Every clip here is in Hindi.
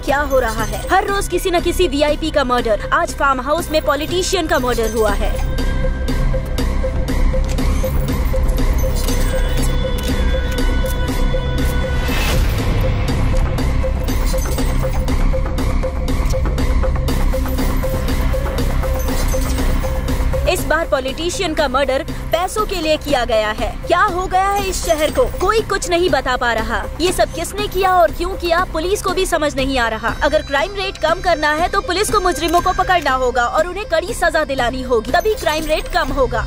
क्या हो रहा है? हर रोज किसी न किसी वीआईपी का मर्डर। आज फार्म हाउस में पॉलिटिशियन का मर्डर हुआ है। इस बार पॉलिटिशियन का मर्डर पैसों के लिए किया गया है। क्या हो गया है इस शहर को? कोई कुछ नहीं बता पा रहा। ये सब किसने किया और क्यों किया, पुलिस को भी समझ नहीं आ रहा। अगर क्राइम रेट कम करना है तो पुलिस को मुजरिमों को पकड़ना होगा और उन्हें कड़ी सजा दिलानी होगी, तभी क्राइम रेट कम होगा।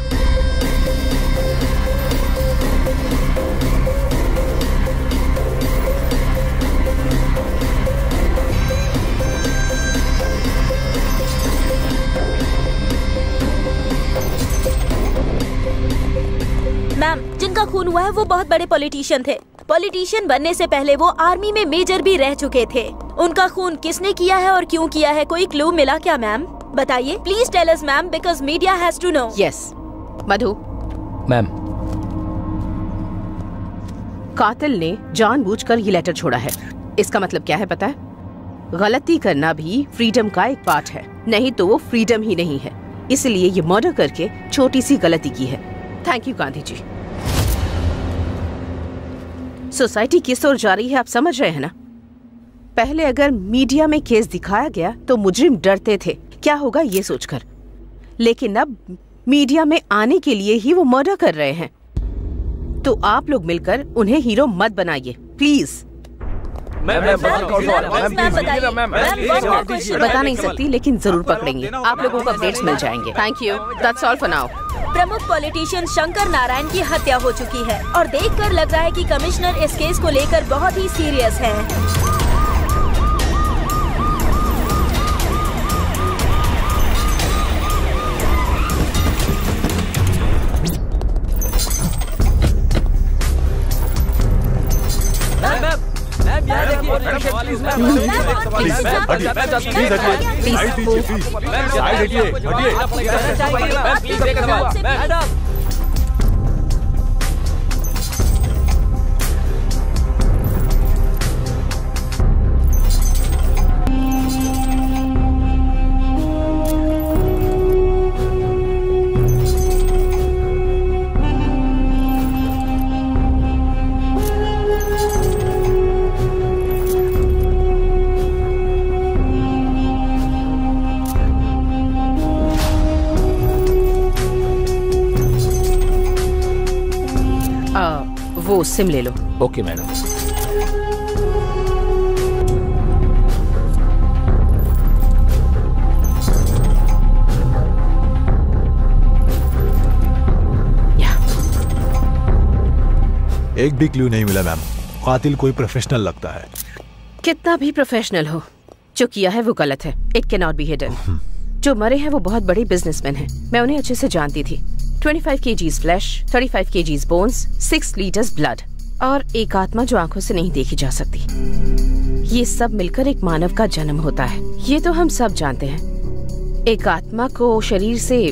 मैम, जिनका खून हुआ है वो बहुत बड़े पॉलिटिशियन थे। पॉलिटिशियन बनने से पहले वो आर्मी में मेजर भी रह चुके थे। उनका खून किसने किया है और क्यों किया है, कोई क्लू मिला क्या मैम? बताइए please tell us ma'am, because media has to know. Yes Madhu. Ma'am, कातिल ने जानबूझकर ये लेटर छोड़ा है। इसका मतलब क्या है पता है? गलती करना भी फ्रीडम का एक पार्ट है, नहीं तो वो फ्रीडम ही नहीं है। इसलिए ये मर्डर करके छोटी सी गलती की है। Thank you Gandhi ji. Society किस ओर जा रही है आप समझ रहे हैं ना? पहले अगर मीडिया में केस दिखाया गया तो मुजरिम डरते थे क्या होगा ये सोचकर, लेकिन अब मीडिया में आने के लिए ही वो मर्डर कर रहे हैं। तो आप लोग मिलकर उन्हें हीरो मत बनाइए प्लीज। बता नहीं सकती लेकिन जरूर पकड़ेंगे। आप लोगों को अपडेट्स मिल जाएंगे। Thank you, that's all for now. प्रमुख पॉलिटिशियन शंकर नारायण की हत्या हो चुकी है और देखकर लग रहा है कि कमिश्नर इस केस को लेकर बहुत ही सीरियस हैं। वो सिम ले लो। Okay madam. एक भी क्लू नहीं मिला मैम। कातिल कोई प्रोफेशनल लगता है। कितना भी प्रोफेशनल हो, जो किया है वो गलत है। It can not be hidden. जो मरे हैं वो बहुत बड़े बिजनेसमैन हैं। मैं उन्हें अच्छे से जानती थी। 25 kgs flash, 35 kgs bones, 6 litres blood और एक आत्मा जो आंखों से नहीं देखी जा सकती। ये सब मिलकर एक मानव का जन्म होता है। ये तो हम सब जानते हैं। एक आत्मा को शरीर से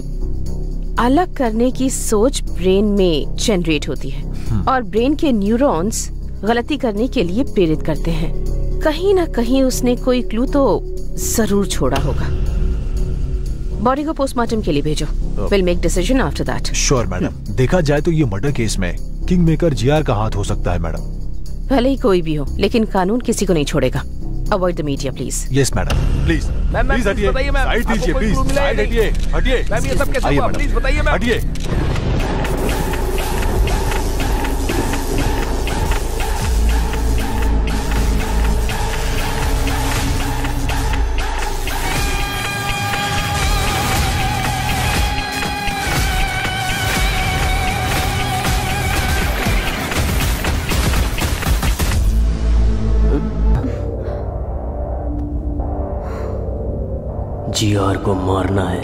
अलग करने की सोच ब्रेन में जनरेट होती है और ब्रेन के न्यूरॉन्स गलती करने के लिए प्रेरित करते हैं। कहीं ना कहीं उसने कोई क्लू तो जरूर छोड़ा होगा। बॉडी को पोस्टमार्टम के लिए भेजो। Will make decision after that. Sure madam. देखा जाए तो ये मर्डर केस में किंग मेकर जीआर का हाथ हो सकता है मैडम। भले ही कोई भी हो, लेकिन कानून किसी को नहीं छोड़ेगा। Avoid the media please. Yes madam. Please please हटिए, साइड दीजिए प्लीज। साइड हटिए, हटिए। मैम ये सब कैसे हुआ? प्लीज बताइए मैम। हटिए। जीआर को मारना है।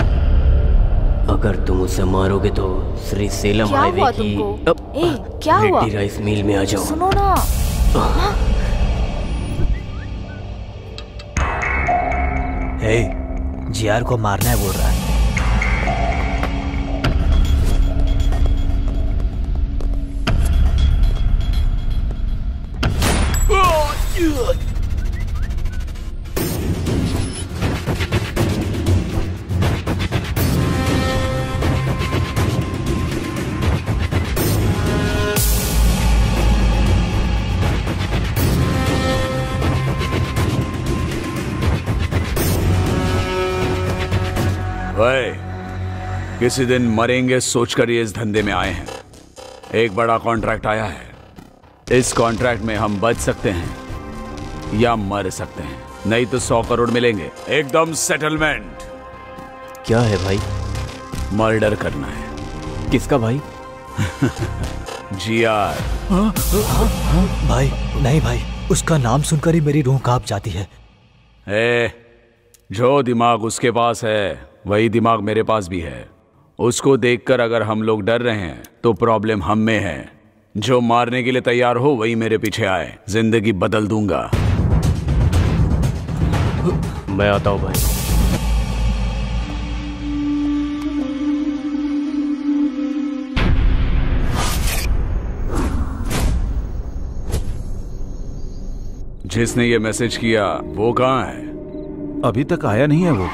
अगर तुम उसे मारोगे तो श्री सेलम हाईवे की क्या हुआ? रेड्डी राइस मिल में आ जाओ। सुनो ना। जीआर को मारना है बोल रहा है। भाई, किसी दिन मरेंगे सोचकर ये इस धंधे में आए हैं। एक बड़ा कॉन्ट्रैक्ट आया है। इस कॉन्ट्रैक्ट में हम बच सकते हैं या मर सकते हैं, नहीं तो 100 करोड़ मिलेंगे एकदम सेटलमेंट। क्या है भाई? मर्डर करना है। किसका भाई? जीआर। भाई नहीं भाई, उसका नाम सुनकर ही मेरी रूह कांप जाती है। जो दिमाग उसके पास है वही दिमाग मेरे पास भी है। उसको देखकर अगर हम लोग डर रहे हैं तो प्रॉब्लम हम में है। जो मारने के लिए तैयार हो वही मेरे पीछे आए, जिंदगी बदल दूंगा। मैं आता हूं भाई। जिसने ये मैसेज किया वो कहाँ है? अभी तक आया नहीं है वो।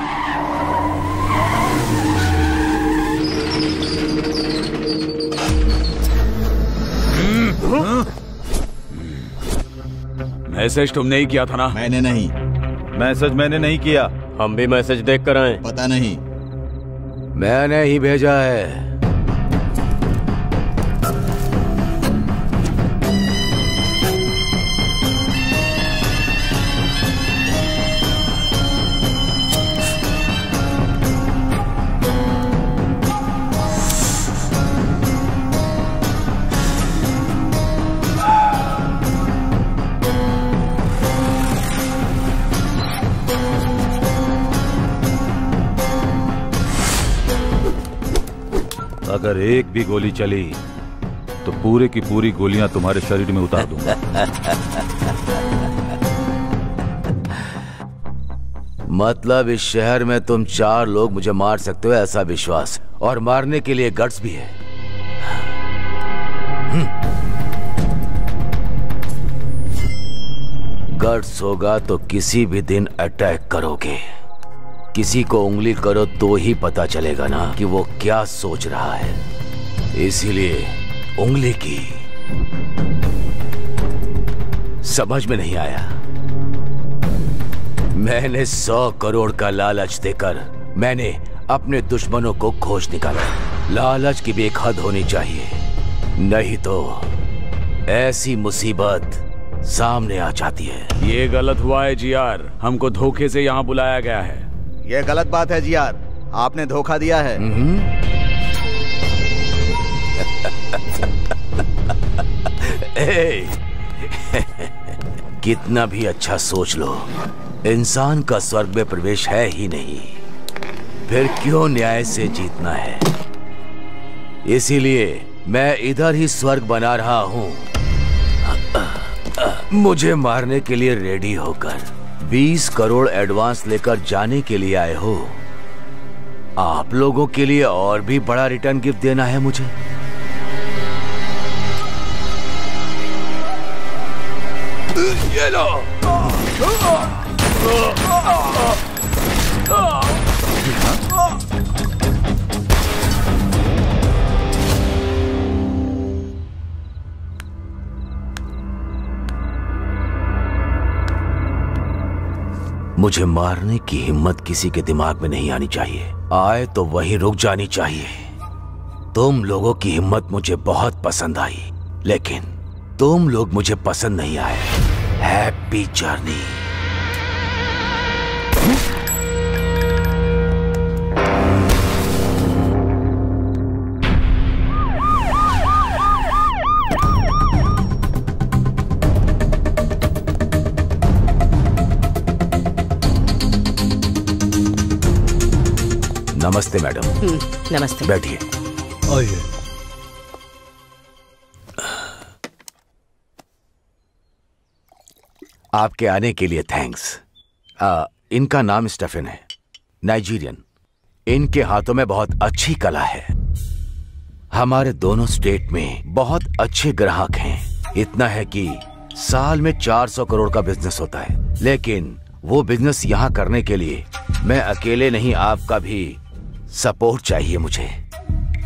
मैसेज तुमने ही किया था ना? मैंने नहीं। मैसेज मैंने नहीं किया। हम भी मैसेज देख कर आए। पता नहीं। मैंने ही भेजा है। अगर एक भी गोली चली तो पूरे की पूरी गोलियां तुम्हारे शरीर में उतार दूंगा। मतलब इस शहर में तुम 4 लोग मुझे मार सकते हो ऐसा विश्वास, और मारने के लिए गट्स भी है। गट्स होगा तो किसी भी दिन अटैक करोगे। किसी को उंगली करो तो ही पता चलेगा ना कि वो क्या सोच रहा है। इसीलिए उंगली की। समझ में नहीं आया? मैंने 100 करोड़ का लालच देकर मैंने अपने दुश्मनों को खोज निकाला। लालच की भी एक हद होनी चाहिए, नहीं तो ऐसी मुसीबत सामने आ जाती है। ये गलत हुआ है जीआर, हमको धोखे से यहाँ बुलाया गया है। ये गलत बात है जीआर, आपने धोखा दिया है। कितना भी अच्छा सोच लो, इंसान का स्वर्ग में प्रवेश है ही नहीं, फिर क्यों न्याय से जीतना है? इसीलिए मैं इधर ही स्वर्ग बना रहा हूं। मुझे मारने के लिए रेडी होकर 20 करोड़ एडवांस लेकर जाने के लिए आए हो। आप लोगों के लिए और भी बड़ा रिटर्न गिफ्ट देना है मुझे। ये लो। मुझे मारने की हिम्मत किसी के दिमाग में नहीं आनी चाहिए। आए तो वहीं रुक जानी चाहिए। तुम लोगों की हिम्मत मुझे बहुत पसंद आई, लेकिन तुम लोग मुझे पसंद नहीं आए। Happy journey. नमस्ते मैडम। नमस्ते। बैठिए। आइए। आपके आने के लिए थैंक्स। इनका नाम स्टेफन है, नाइजीरियन। इनके हाथों में बहुत अच्छी कला है। हमारे दोनों स्टेट में बहुत अच्छे ग्राहक हैं। इतना है कि साल में 400 करोड़ का बिजनेस होता है। लेकिन वो बिजनेस यहाँ करने के लिए मैं अकेले नहीं, आपका भी सपोर्ट चाहिए मुझे।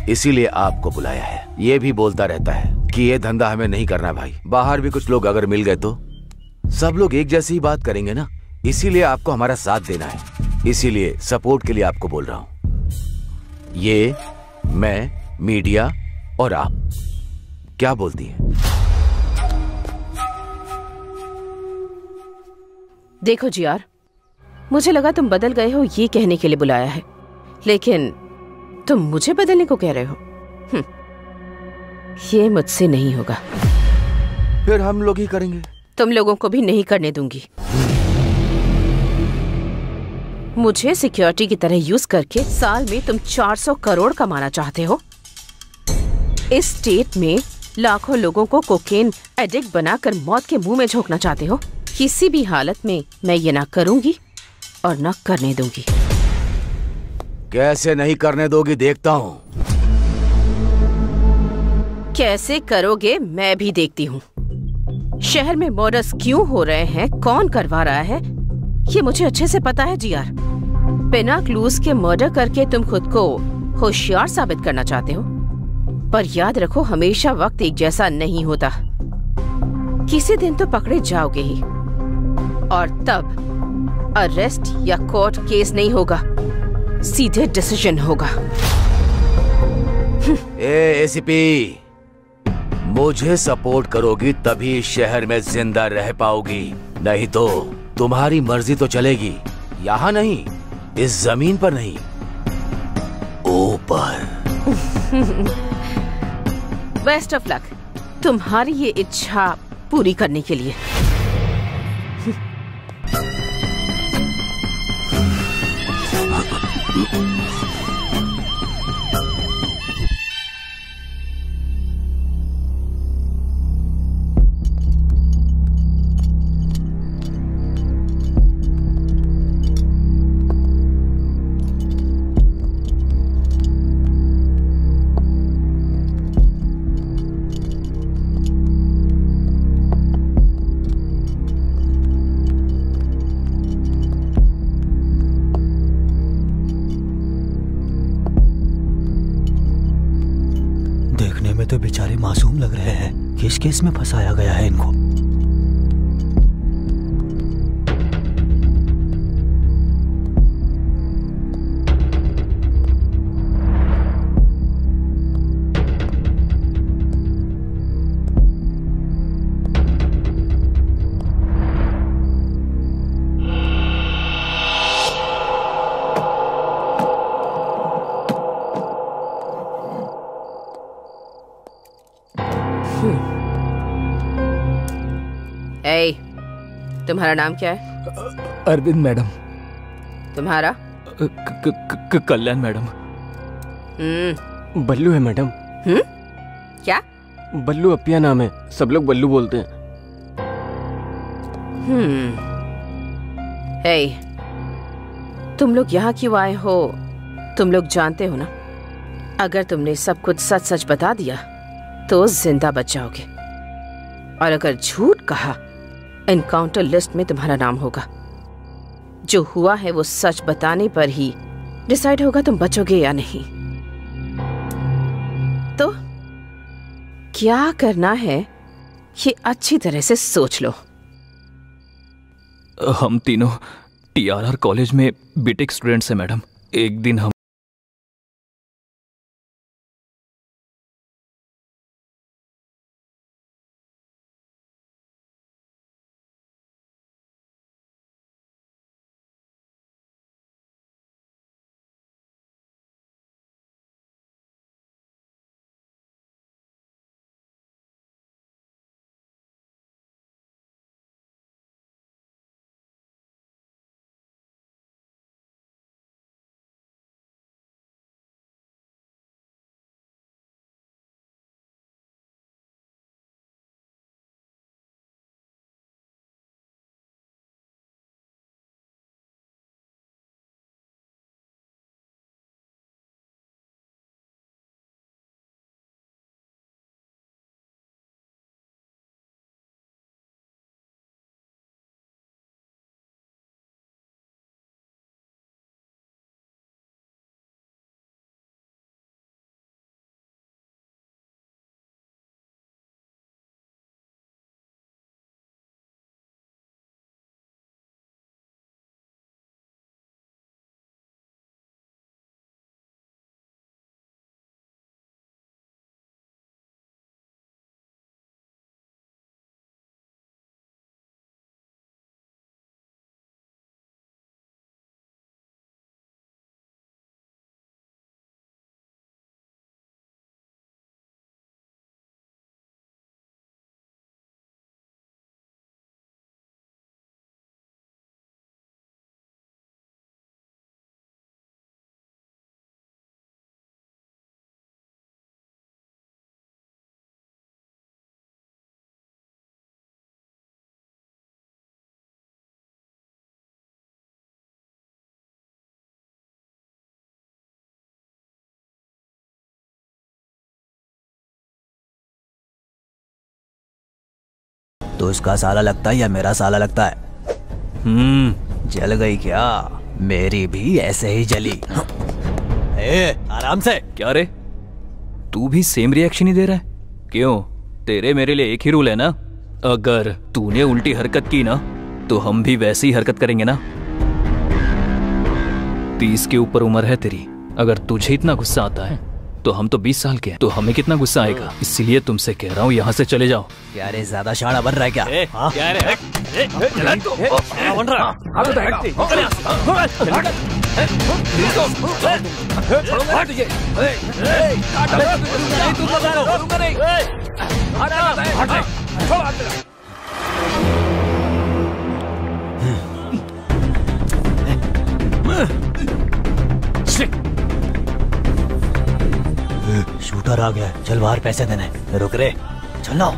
इसीलिए आपको बुलाया है। ये भी बोलता रहता है कि ये धंधा हमें नहीं करना भाई। बाहर भी कुछ लोग अगर मिल गए तो सब लोग एक जैसी ही बात करेंगे ना। इसीलिए आपको हमारा साथ देना है। इसीलिए सपोर्ट के लिए आपको बोल रहा हूँ। ये, मैं, मीडिया और आप। क्या बोलती हैं? देखो जीआर, मुझे लगा तुम बदल गए हो ये कहने के लिए बुलाया है, लेकिन तुम मुझे बदलने को कह रहे हो। ये मुझसे नहीं होगा। फिर हम लोग ही करेंगे। तुम लोगों को भी नहीं करने दूंगी। मुझे सिक्योरिटी की तरह यूज करके साल में तुम 400 करोड़ कमाना चाहते हो। इस स्टेट में लाखों लोगों को कोकेन एडिक्ट बनाकर मौत के मुंह में झोंकना चाहते हो। किसी भी हालत में मैं ये ना करूंगी और ना करने दूंगी। कैसे नहीं करने दोगी देखता हूं। कैसे करोगे मैं भी देखती हूँ। शहर में मर्डर्स क्यों हो रहे हैं, कौन करवा रहा है, ये मुझे अच्छे से पता है जीआर। बिना क्लूज के मर्डर करके तुम खुद को होशियार साबित करना चाहते हो, पर याद रखो हमेशा वक्त एक जैसा नहीं होता। किसी दिन तो पकड़े जाओगे ही, और तब अरेस्ट या कोर्ट केस नहीं होगा, सीधे डिसीजन होगा। एसीपी, मुझे सपोर्ट करोगी तभी इस शहर में जिंदा रह पाओगी, नहीं तो तुम्हारी मर्जी तो चलेगी। यहाँ नहीं, इस जमीन पर नहीं, ऊपर। बेस्ट ऑफ लक तुम्हारी ये इच्छा पूरी करने के लिए। तो बेचारे मासूम लग रहे हैं। किस केस में फंसाया गया है इनको? तुम्हारा नाम क्या है? अरविंद मैडम। तुम्हारा? कल्याण मैडम। बल्लू है मैडम। क्या? बल्लू अपिया नाम है, सब लोग बल्लू बोलते हैं। तुम लोग यहाँ क्यों आए हो? तुम लोग जानते हो ना, अगर तुमने सब कुछ सच सच बता दिया तो जिंदा बच जाओगे, और अगर झूठ कहा एनकाउंटर लिस्ट में तुम्हारा नाम होगा। जो हुआ है वो सच बताने पर ही डिसाइड होगा तुम बचोगे या नहीं। तो क्या करना है ये अच्छी तरह से सोच लो। हम तीनों टीआरआर कॉलेज में बीटेक स्टूडेंट्स हैं मैडम। एक दिन हम तो उसका साला लगता है या मेरा साला लगता है? जल गई क्या? मेरी भी ऐसे ही जली। आराम से। क्या रे, तू भी सेम रिएक्शन ही दे रहा है? क्यों, तेरे मेरे लिए एक ही रूल है ना? अगर तूने उल्टी हरकत की ना तो हम भी वैसी ही हरकत करेंगे ना। 30 के ऊपर उम्र है तेरी, अगर तुझे इतना गुस्सा आता है तो हम तो 20 साल के हैं, तो हमें कितना गुस्सा आएगा। इसीलिए तुमसे कह रहा हूँ यहाँ से चले जाओ। क्या रे, ज्यादा शाना बन रहा है क्या? क्या रे? शूटर आ गया, चल बाहर पैसे देने। रुक रे, चलो।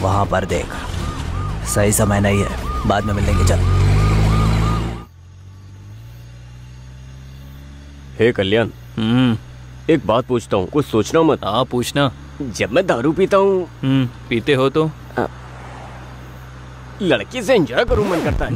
वहां पर देख, सही समय नहीं है, बाद में मिलेंगे। चल। हे कल्याण, एक बात पूछता हूँ, कुछ सोचना मत। हाँ पूछना। जब मैं दारू पीता हूँ, पीते हो तो लड़की से एंजॉय करूँ मन करता है।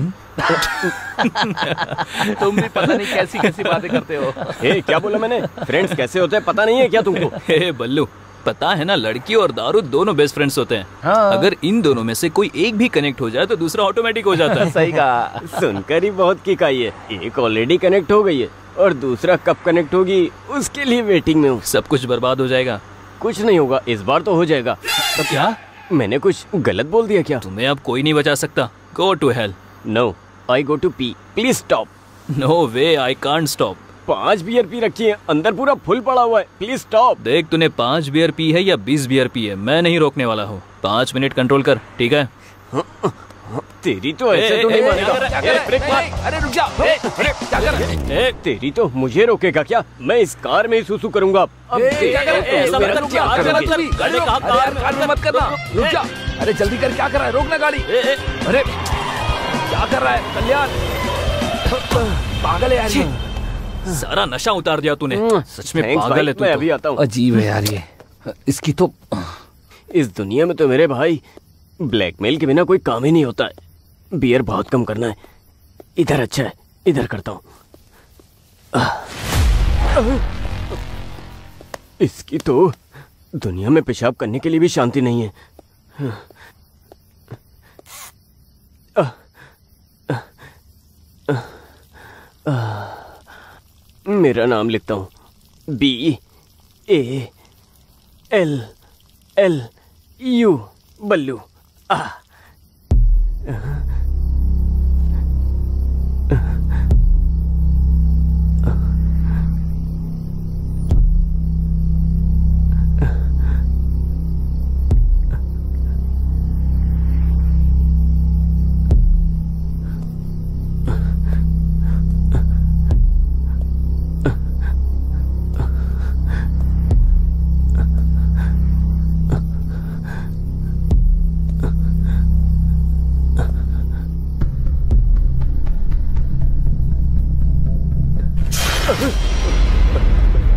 तुम भी पता नहीं कैसी कैसी बातें करते हो। हे, क्या बोला मैंने? फ्रेंड्स कैसे होते हैं पता नहीं है क्या तुमको? हे बल्लू, पता है ना, लड़की और दारू दोनों बेस्ट फ्रेंड्स होते हैं। हाँ। अगर इन दोनों में से कोई एक भी कनेक्ट हो जाए तो दूसरा ऑटोमेटिक हो जाता है। सही कहा। सुनकर ही बहुत किक आई है। एक ऑलरेडी कनेक्ट हो गई है और दूसरा कब कनेक्ट होगी उसके लिए वेटिंग में हूँ। सब कुछ बर्बाद हो जाएगा। कुछ नहीं होगा, इस बार तो हो जाएगा। तो क्या मैंने कुछ गलत बोल दिया क्या? तुम्हें अब कोई नहीं बचा सकता। Go to hell. No, I go to pee. Please stop. No way, I can't stop. 5 beer पी रखी है, अंदर पूरा फुल पड़ा हुआ है। Please stop. देख, तूने 5 बियर पी है या 20 बियर पी है, मैं नहीं रोकने वाला हूँ। 5 मिनट कंट्रोल कर, ठीक है? तेरी तो ऐसे तो नहीं मानेगा। अरे रुक जा। क्या कर रहा है? तेरी तो मुझे रोकेगा क्या? मैं इस कार में ही सुसु करूंगा। अब मत करना, रुक जा। अरे जल्दी कर, क्या कर रहा है? रोकना गाड़ी। अरे क्या कर रहा है कल्याण? पागल है यार, सारा नशा उतार दिया तूने। सच में पागल है तू। मैं अभी आता हूँ। अजीब है यार ये, इसकी तो। इस दुनिया में तो मेरे भाई ब्लैकमेल के बिना कोई काम ही नहीं होता है। बियर बहुत कम करना है। इधर अच्छा है, इधर करता हूँ। इसकी तो दुनिया में पेशाब करने के लिए भी शांति नहीं है। मेरा नाम लिखता हूँ, BALLU, बल्लू।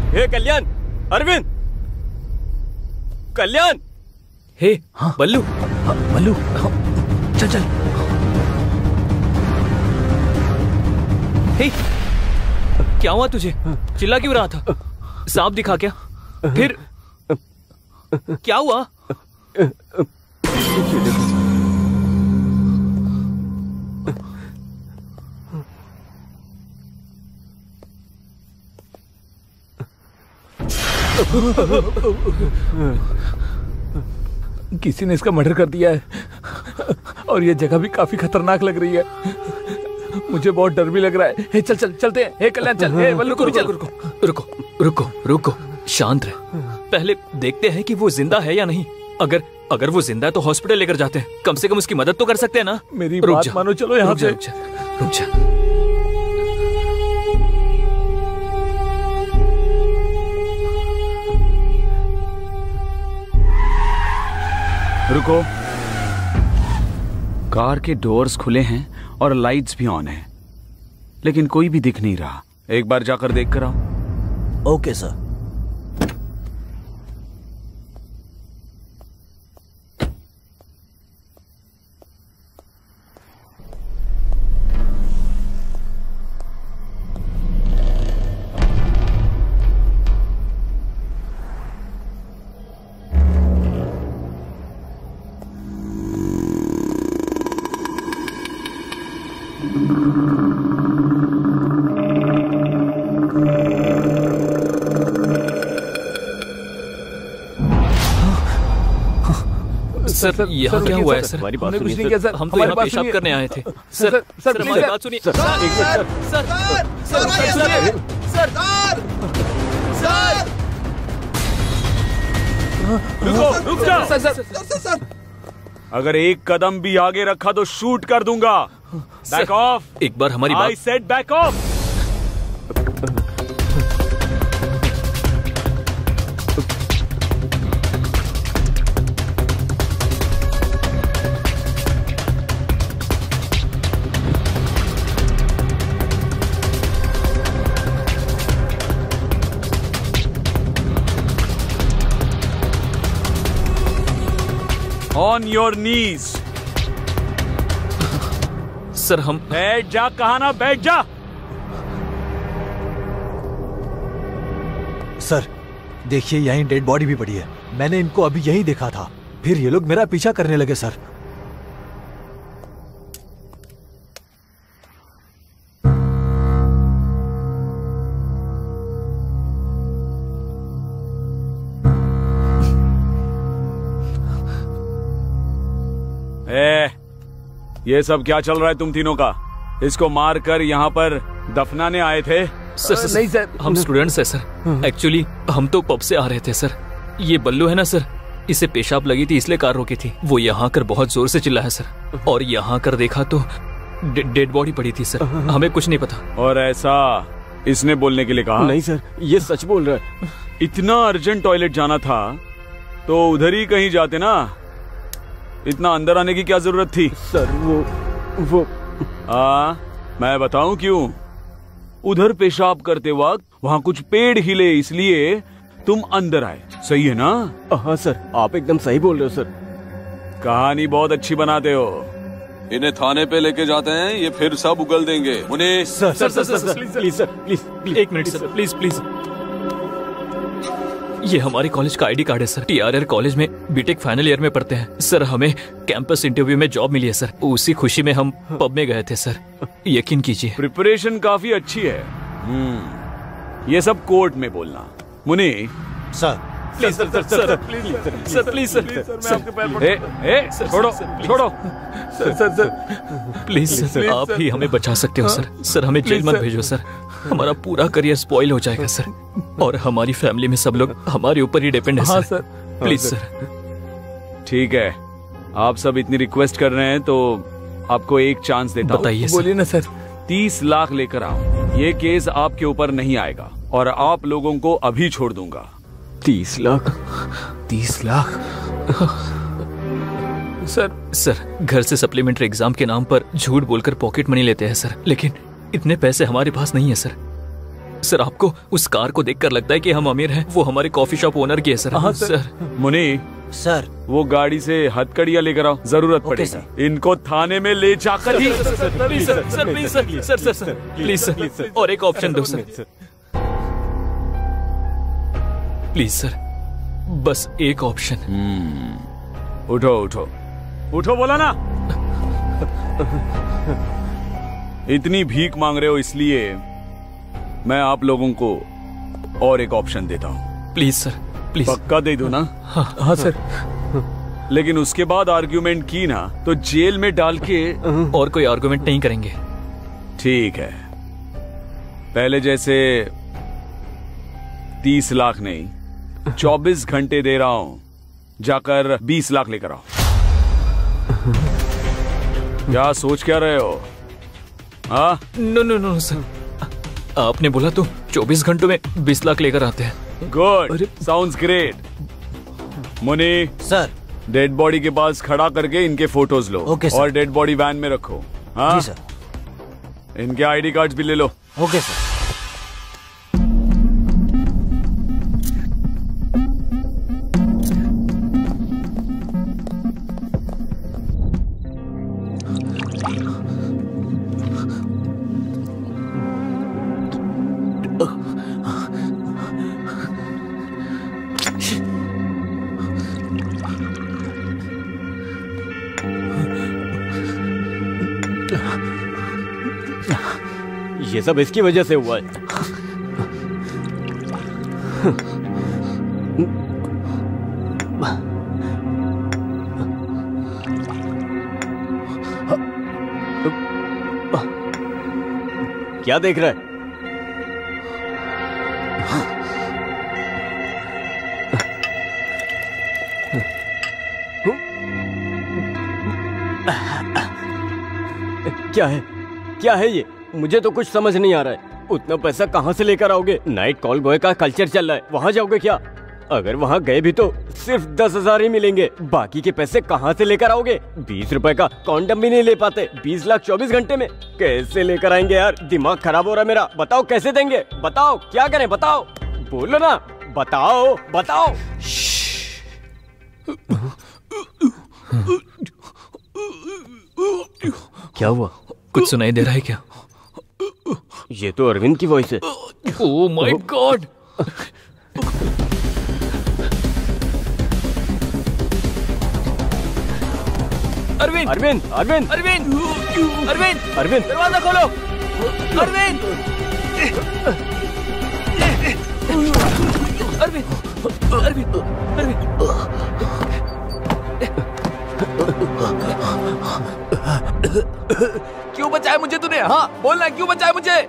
हे कल्याण, अरविंद, कल्याण। हे हाँ बल्लू, बल्लू चल चल। हे क्या हुआ तुझे? चिल्ला क्यों रहा था? सांप दिखा क्या? फिर क्या हुआ? किसी ने इसका मर्डर कर दिया है और ये जगह भी काफी खतरनाक लग रही है। मुझे बहुत डर भी लग रहा है। हे चल चल चलते हैं। हे कल्याण चल। हे बल्लू रुको रुको रुको रुको रुको, शांत रह। पहले देखते हैं कि वो जिंदा है या नहीं। अगर वो जिंदा है तो हॉस्पिटल लेकर जाते हैं, कम से कम उसकी मदद तो कर सकते हैं ना। मेरी बात मानो, चलो यहाँ से। रुक जा। रुको। कार के डोर्स खुले हैं और लाइट्स भी ऑन हैं, लेकिन कोई भी दिख नहीं रहा। एक बार जाकर देख कर आओ। Okay sir. सर यहाँ क्या हुआ है सर? हमारी बात सुनिए सर। हम तो यहाँ पेशाब करने आए थे। सर सर हमारी बात सुनिए। रुक जा। अगर एक कदम भी आगे रखा तो शूट कर दूंगा। Back of. एक बार हमारी बात। I said back of. On your knees. Sir हम बैठ जा। कहा ना बैठ जा। सर देखिए यहीं डेड बॉडी भी पड़ी है। मैंने इनको अभी यहीं देखा था, फिर ये लोग मेरा पीछा करने लगे सर। ये सब क्या चल रहा है तुम तीनों का? इसको मार कर यहाँ पर दफनाने आए थे? सर नहीं सर, हम स्टूडेंट्स हैं सर। एक्चुअली हम तो पब से आ रहे थे सर। ये बल्लू है ना सर, इसे पेशाब लगी थी इसलिए कार रोकी थी। वो यहाँ कर बहुत जोर से चिल्लाया सर, और यहाँ कर देखा तो डेड बॉडी पड़ी थी सर। हमें कुछ नहीं पता। और ऐसा इसने बोलने के लिए कहा? नहीं सर, ये सच बोल रहा है। इतना अर्जेंट टॉयलेट जाना था तो उधर ही कहीं जाते ना। इतना अंदर आने की क्या जरूरत थी? सर वो मैं बताऊं क्यों? उधर पेशाब करते वक्त वहां कुछ पेड़ हिले, इसलिए तुम अंदर आए। सही है ना? हाँ सर, आप एकदम सही बोल रहे हो सर। कहानी बहुत अच्छी बनाते हो। इन्हें थाने पे लेके जाते हैं, ये फिर सब उगल देंगे। उन्हें सर प्लीज सर, प्लीज एक मिनट सर, प्लीज। ये हमारे कॉलेज का आईडी कार्ड है सर। TRR कॉलेज में बीटेक फाइनल ईयर में पढ़ते हैं सर। हमें कैंपस इंटरव्यू में जॉब मिली है सर। उसी खुशी में हम पब में गए थे सर। यकीन कीजिए प्रिपरेशन काफी अच्छी है। ये सब कोर्ट में बोलना। Muni sir please sir, please sir, छोड़ो प्लीज सर, आप ही हमें बचा सकते हो सर। सर हमें जेल मत भेजो सर, हमारा पूरा करियर स्पॉइल हो जाएगा सर, और हमारी फैमिली में सब लोग हमारे ऊपर ही डिपेंड है सर। Please sir. ठीक है, आप सब इतनी रिक्वेस्ट कर रहे हैं तो आपको एक चांस देता हूं। बताइए। बोलिए ना सर। 30 लाख लेकर आओ। ये केस आपके ऊपर नहीं आएगा और आप लोगों को अभी छोड़ दूंगा। 30 लाख? 30 लाख? सर घर से सप्लीमेंट्री एग्जाम के नाम पर झूठ बोलकर पॉकेट मनी लेते हैं सर, लेकिन इतने पैसे हमारे पास नहीं है सर। सर आपको उस कार को देखकर लगता है कि हम अमीर हैं? वो हमारे कॉफी शॉप ओनर की है सर। हाँ सर। मुनी सर वो गाड़ी से हथकड़ियां लेकर आओ, जरूरत पड़ेगी। इनको थाने में ले जाकर ही। प्लीज सर, और एक ऑप्शन दो सर। प्लीज सर, बस एक ऑप्शन। उठो बोला ना। इतनी भीख मांग रहे हो इसलिए मैं आप लोगों को और एक ऑप्शन देता हूँ। Please sir, please. पक्का दे दो ना? हाँ सर। लेकिन उसके बाद आर्ग्यूमेंट की ना तो जेल में डाल के। और कोई आर्ग्यूमेंट नहीं करेंगे। ठीक है, पहले जैसे 30 लाख नहीं, 24 घंटे दे रहा हूं, जाकर 20 लाख लेकर आओ। क्या सोच क्या रहे हो? हाँ? नो सर, आपने बोला तो 24 घंटों में 20 लाख लेकर आते हैं। Good, sounds great. Muni sir, dead body के पास खड़ा करके इनके फोटोज लो। Okay sir. और डेड बॉडी वैन में रखो। हाँ जी सर। इनके आईडी कार्ड्स भी ले लो। Okay sir. ये सब इसकी वजह से हुआ है। क्या देख रहा है? क्या है? क्या है ये? मुझे तो कुछ समझ नहीं आ रहा है। उतना पैसा कहाँ से लेकर आओगे? नाइट कॉल बॉय का कल्चर चल रहा है, वहाँ जाओगे क्या? अगर वहाँ गए भी तो सिर्फ 10,000 ही मिलेंगे। बाकी के पैसे कहाँ से लेकर आओगे? 20 रुपए का कॉन्डम भी नहीं ले पाते। 20 लाख 24 घंटे में कैसे लेकर आएंगे यार? दिमाग खराब हो रहा है मेरा। बताओ कैसे देंगे? बताओ क्या करें? बताओ, बोलो ना, बताओ बताओ। क्या हुआ? कुछ सुनाई दे रहा है क्या? ये तो अरविंद की वॉइस है। Oh my God. Arvind Arvind Arvind Arvind Arvind Arvind दरवाजा खोलो। अरविंद अरविंद अरविंद क्यों बचाया मुझे तूने? हाँ बोलना, क्यों बचाया मुझे?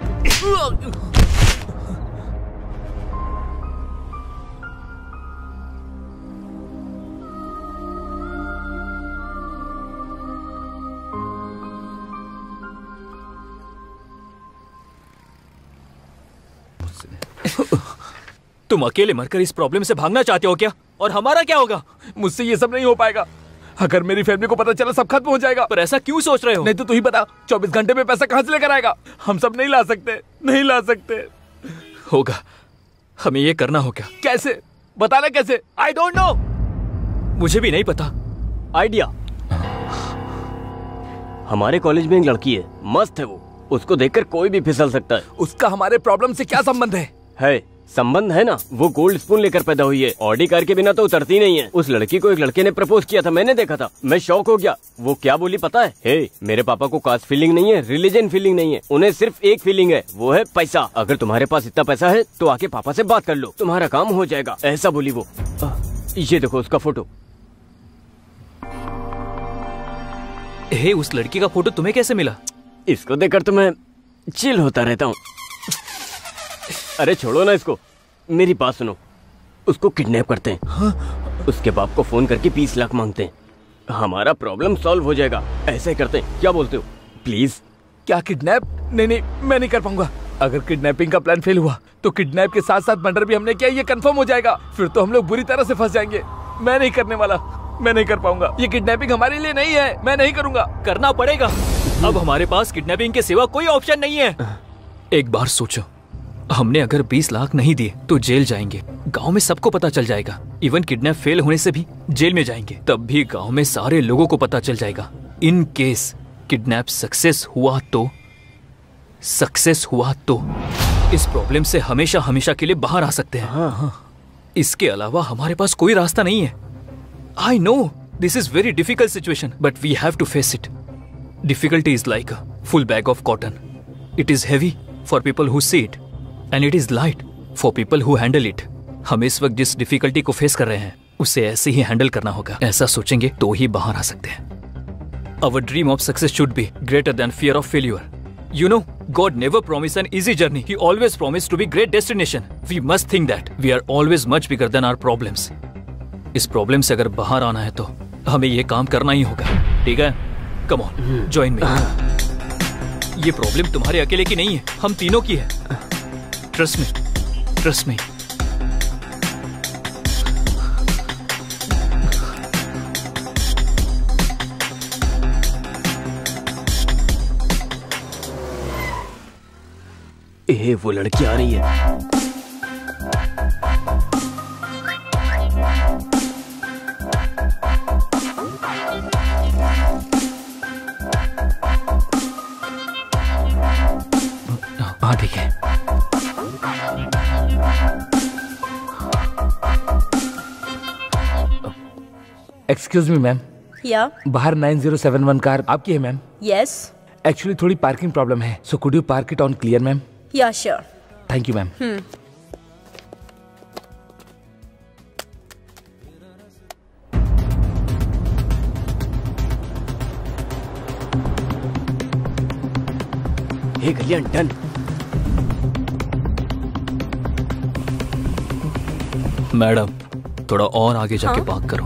तुम अकेले मरकर इस प्रॉब्लम से भागना चाहते हो क्या? और हमारा क्या होगा? मुझसे ये सब नहीं हो पाएगा। अगर मेरी फैमिली को पता चला सब खत्म हो जाएगा। पर ऐसा क्यों सोच रहे हो? नहीं तो तू ही बता, 24 घंटे में पैसा कहाँ से लेकर आएगा? हम सब नहीं ला सकते, नहीं ला सकते। होगा, हमें ये करना होगा। कैसे? बताना कैसे? आई डोंट नो, मुझे भी नहीं पता। आइडिया। हमारे कॉलेज में एक लड़की है, मस्त है वो। उसको देखकर कोई भी फिसल सकता है। उसका हमारे प्रॉब्लम से क्या संबंध है? संबंध है ना, वो गोल्ड स्पून लेकर पैदा हुई है। ऑडी कार के बिना तो उतरती नहीं है। उस लड़की को एक लड़के ने प्रपोज किया था, मैंने देखा था। मैं शॉक हो गया। वो क्या बोली पता है? मेरे पापा को कास्ट फीलिंग नहीं है, रिलीजन फीलिंग नहीं है, उन्हें सिर्फ एक फीलिंग है, वो है पैसा। अगर तुम्हारे पास इतना पैसा है तो आके पापा से बात कर लो, तुम्हारा काम हो जाएगा, ऐसा बोली वो। ये देखो उसका फोटो। उस लड़की का फोटो तुम्हें कैसे मिला? इसको देखकर तो मैं चिल होता रहता हूँ। अरे छोड़ो ना इसको, मेरी बात सुनो। उसको किडनैप करते हैं। हाँ? उसके बाप को फोन करके 20 लाख मांगते हैं। हमारा प्रॉब्लम सॉल्व हो जाएगा। ऐसे करते हैं, क्या बोलते हो? प्लीज। क्या किडनैप? नहीं, मैं नहीं कर पाऊंगा। अगर किडनैपिंग का प्लान फेल हुआ तो किडनैप के साथ साथ मर्डर भी हमने किया, ये कंफर्म हो जाएगा। फिर तो हम लोग बुरी तरह से फंस जाएंगे। मैं नहीं करने वाला, मैं नहीं कर पाऊंगा। ये किडनैपिंग हमारे लिए नहीं है, मैं नहीं करूंगा। करना पड़ेगा। अब हमारे पास किडनैपिंग के सिवा कोई ऑप्शन नहीं है। एक बार सोचो, हमने अगर 20 लाख नहीं दिए तो जेल जाएंगे। गांव में सबको पता चल जाएगा। इवन किडनैप फेल होने से भी जेल में जाएंगे, तब भी गांव में सारे लोगों को पता चल जाएगा। इन केस किडनैप सक्सेस हुआ तो इस प्रॉब्लम से हमेशा हमेशा के लिए बाहर आ सकते हैं। हाँ। इसके अलावा हमारे पास कोई रास्ता नहीं है। I know this is very difficult situation, but we have to face it. Difficulty is like a full bag of cotton. It is heavy for people who see it and it is light for people who handle it. हम इस वक्त जिस डिफिकल्टी को फेस कर रहे हैं उसे ऐसे ही हैंडल करना होगा। ऐसा सोचेंगे तो ही बाहर आ सकते हैं। Our dream of success should be greater than fear of failure. You know, God never promised an easy journey. He always promised to be great destination. We must think that we are always much bigger than our problems. इस प्रॉब्लम से अगर बाहर आना है तो हमें ये काम करना ही होगा। ठीक है? Come on, join me. ये प्रॉब्लम तुम्हारे अकेले की नहीं है, हम तीनों की है। Trust me, trust me. वो लड़की आ रही है। हाँ ठीक है। Excuse me ma'am. या बाहर 9071 कार आपकी है मैम? यस। एक्चुअली थोड़ी पार्किंग प्रॉब्लम है, so could you park it on clear ma'am? Yeah sure. Thank you ma'am. Hey Kalyan, done. Madam थोड़ा और आगे जाके पार्क करो।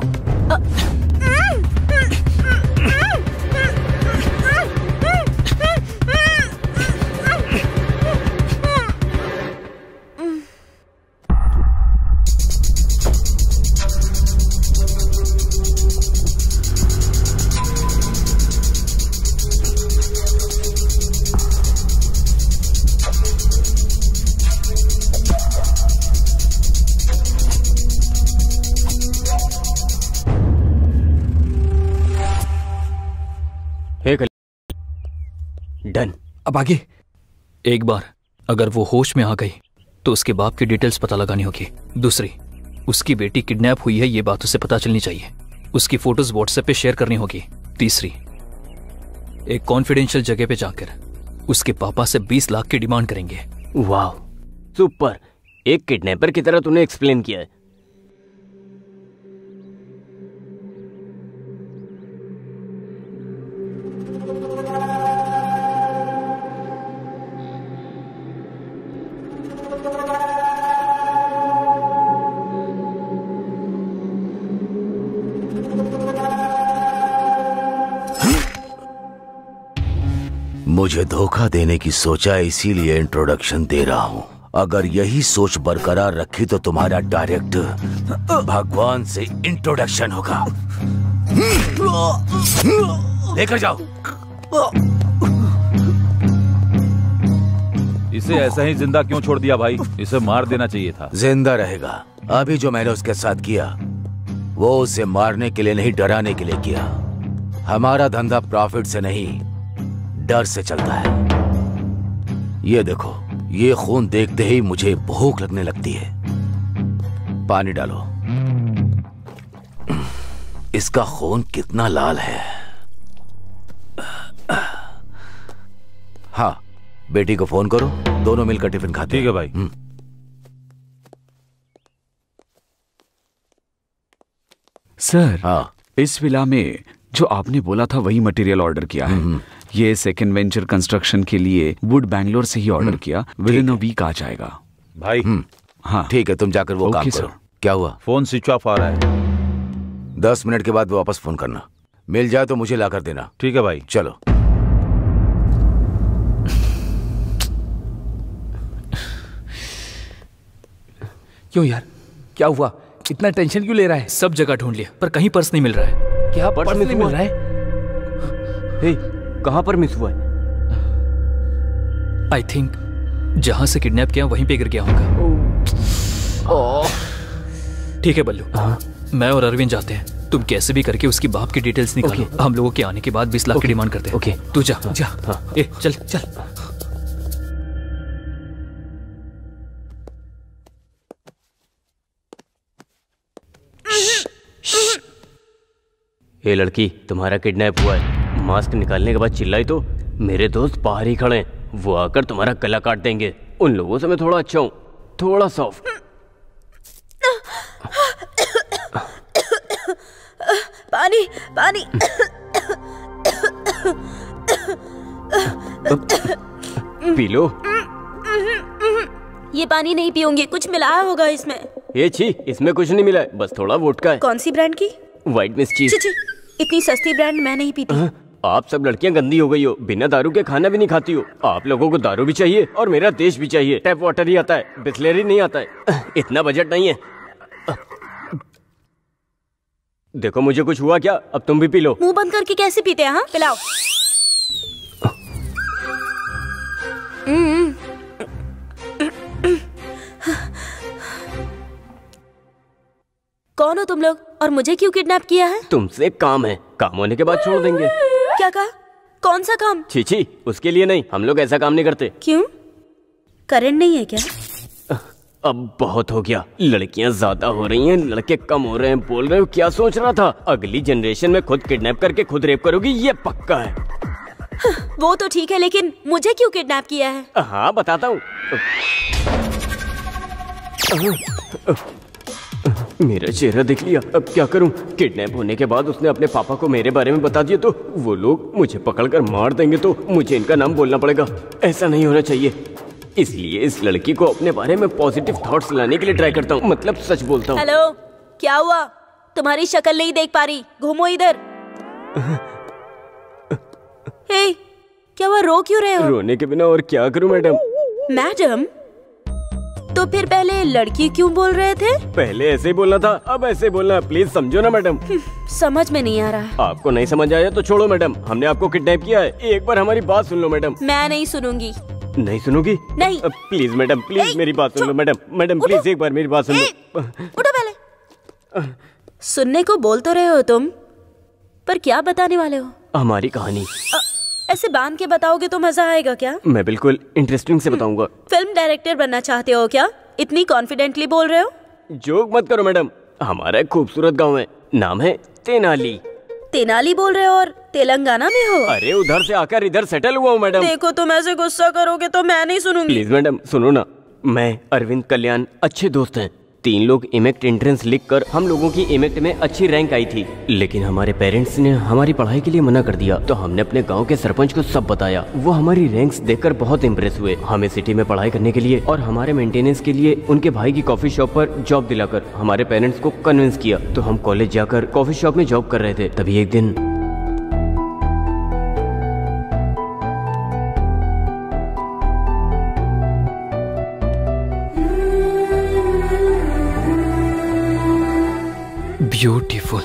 डन। अब आगे। एक बार अगर वो होश में आ गई तो उसके बाप की डिटेल्स पता लगानी होगी। दूसरी, उसकी बेटी किडनैप हुई है ये बात उसे पता चलनी चाहिए। उसकी फोटोज व्हाट्सएप पे शेयर करनी होगी। तीसरी, एक कॉन्फिडेंशियल जगह पे जाकर उसके पापा से 20 लाख की डिमांड करेंगे। वाह सुपर, एक किडनैपर की तरह तूने एक्सप्लेन किया है। मुझे धोखा देने की सोचा, इसीलिए इंट्रोडक्शन दे रहा हूँ। अगर यही सोच बरकरार रखी तो तुम्हारा डायरेक्ट भगवान से इंट्रोडक्शन होगा। लेकर जाओ। इसे ऐसा ही जिंदा क्यों छोड़ दिया भाई? इसे मार देना चाहिए था। जिंदा रहेगा। अभी जो मैंने उसके साथ किया वो उसे मारने के लिए नहीं, डराने के लिए किया। हमारा धंधा प्रॉफिट से नहीं, डर से चलता है। ये देखो, ये खून देखते ही मुझे भूख लगने लगती है। पानी डालो। इसका खून कितना लाल है। हाँ, बेटी को फोन करो, दोनों मिलकर टिफिन खाते हैं। ठीक है भाई। सर, हाँ, इस विला में जो आपने बोला था वही मटेरियल ऑर्डर किया है। ये सेकंड वेंचर कंस्ट्रक्शन के लिए वुड बैंगलोर से ही ऑर्डर किया। विद इन अ वीक आ जाएगा भाई। हाँ ठीक है, तुम जाकर वो काम करो। क्या हुआ? फोन स्विच ऑफ आ रहा है। 10 मिनट के बाद वापस फोन करना। मिल जाए तो मुझे ला कर देना। ठीक है भाई। चलो। क्यों यार, क्या हुआ? इतना टेंशन क्यों ले रहा है? सब जगह ढूंढ लिया पर कहीं पर्स नहीं मिल रहा है। क्या पर्स नहीं मिल रहा है? हे, कहाँ पर मिस हुआ है? आई थिंक जहां से किडनैप किया वहीं पे गिर गया होगा। ठीक है बल्लू, मैं और अरविंद जाते हैं। तुम कैसे भी करके उसकी बाप की डिटेल्स निकालो। हम लोगों के आने के बाद 20 लाख की डिमांड करते हैं। ओके, तू जा। ए, चल चल। ये लड़की, तुम्हारा किडनैप हुआ है। मास्क निकालने के बाद चिल्लाई तो मेरे दोस्त बाहर ही खड़े हैं, वो आकर तुम्हारा गला काट देंगे। उन लोगों से मैं थोड़ा अच्छा हूँ, थोड़ा सॉफ्ट। पानी पानी। P low. ये पानी नहीं पीऊंगी, कुछ मिलाया होगा इसमें। ये छी, इसमें कुछ नहीं मिला है, बस थोड़ा वोडका है। कौन सी ब्रांड की? White mischief. इतनी सस्ती ब्रांड मैं नहीं पीती। आप सब लड़कियां गंदी हो गई हो, बिना दारू के खाना भी नहीं खाती हो। आप लोगों को दारू भी चाहिए और मेरा देश भी चाहिए। टैप वाटर ही आता है, बिस्लेरी नहीं आता है। इतना बजट नहीं है। देखो मुझे कुछ हुआ क्या? अब तुम भी पी लो। मुंह बंद करके कैसे पीते हैं? हाँ, पिलाओ। कौन हो तुम लोग और मुझे क्यों किडनैप किया है? तुमसे काम है, काम होने के बाद छोड़ देंगे। क्या कहा? कौन सा काम? छी, उसके लिए नहीं, हम लोग ऐसा काम नहीं करते। क्यों? करंट नहीं है क्या? अब बहुत हो गया, लड़कियां ज्यादा हो रही हैं, लड़के कम हो रहे हैं। बोल रहे हो क्या सोच रहा था? अगली जनरेशन में खुद किडनैप करके खुद रेप करोगी, ये पक्का है। वो तो ठीक है, लेकिन मुझे क्यों किडनैप किया है? हाँ बताता हूँ। मेरा चेहरा देख लिया, अब क्या करूं? किडनैप होने के बाद उसने अपने पापा को मेरे बारे में बता दिया तो वो लोग मुझे पकड़कर मार देंगे, तो मुझे इनका नाम बोलना पड़ेगा। ऐसा नहीं होना चाहिए, इसलिए इस लड़की को अपने बारे में पॉजिटिव थॉट्स लाने के लिए ट्राई करता हूँ, मतलब सच बोलता हूँ। हेलो, क्या हुआ? तुम्हारी शक्ल नहीं देख पा रही, घूमो इधर। हे, क्या हुआ? रो क्यों रहे हो? रोने के बिना और क्या करूं मैडम? मैडम? तो फिर पहले लड़की क्यों बोल रहे थे? पहले ऐसे ही बोलना था, अब ऐसे बोलना, प्लीज समझो ना मैडम। समझ में नहीं आ रहा। आपको नहीं समझ आया तो छोड़ो मैडम, हमने आपको किडनैप किया है, एक बार हमारी बात सुन लो मैडम। मैं नहीं सुनूंगी। नहीं सुनोगी? नहीं। प्लीज मैडम, प्लीज मेरी बात सुन लो मैडम। मैडम प्लीज एक बार मेरी बात सुन लो। उठो पहले। सुनने को बोल तो रहे हो तुम, पर क्या बताने वाले हो? हमारी कहानी। ऐसे बांध के बताओगे तो मजा आएगा क्या? मैं बिल्कुल इंटरेस्टिंग से बताऊंगा। फिल्म डायरेक्टर बनना चाहते हो क्या? इतनी कॉन्फिडेंटली बोल रहे हो। जोक मत करो मैडम, हमारा एक खूबसूरत गांव है, नाम है तेनाली। तेनाली बोल रहे हो और तेलंगाना में हो? अरे उधर से आकर इधर सेटल हुआ हूँ मैडम। देखो तुम ऐसे गुस्सा करोगे तो मैं नहीं सुनूंगी। प्लीज मैडम सुनो ना, मैं अरविंद कल्याण अच्छे दोस्त हैं। 3 लोग इमेक्ट एंट्रेंस लिख कर हम लोगों की इमेक्ट में अच्छी रैंक आई थी, लेकिन हमारे पेरेंट्स ने हमारी पढ़ाई के लिए मना कर दिया। तो हमने अपने गांव के सरपंच को सब बताया, वो हमारी रैंक्स देखकर बहुत इम्प्रेस हुए। हमें सिटी में पढ़ाई करने के लिए और हमारे मेंटेनेंस के लिए उनके भाई की कॉफी शॉप पर जॉब दिलाकर हमारे पेरेंट्स को कन्विंस किया। तो हम कॉलेज जाकर कॉफी शॉप में जॉब कर रहे थे, तभी एक दिन ब्यूटीफुल,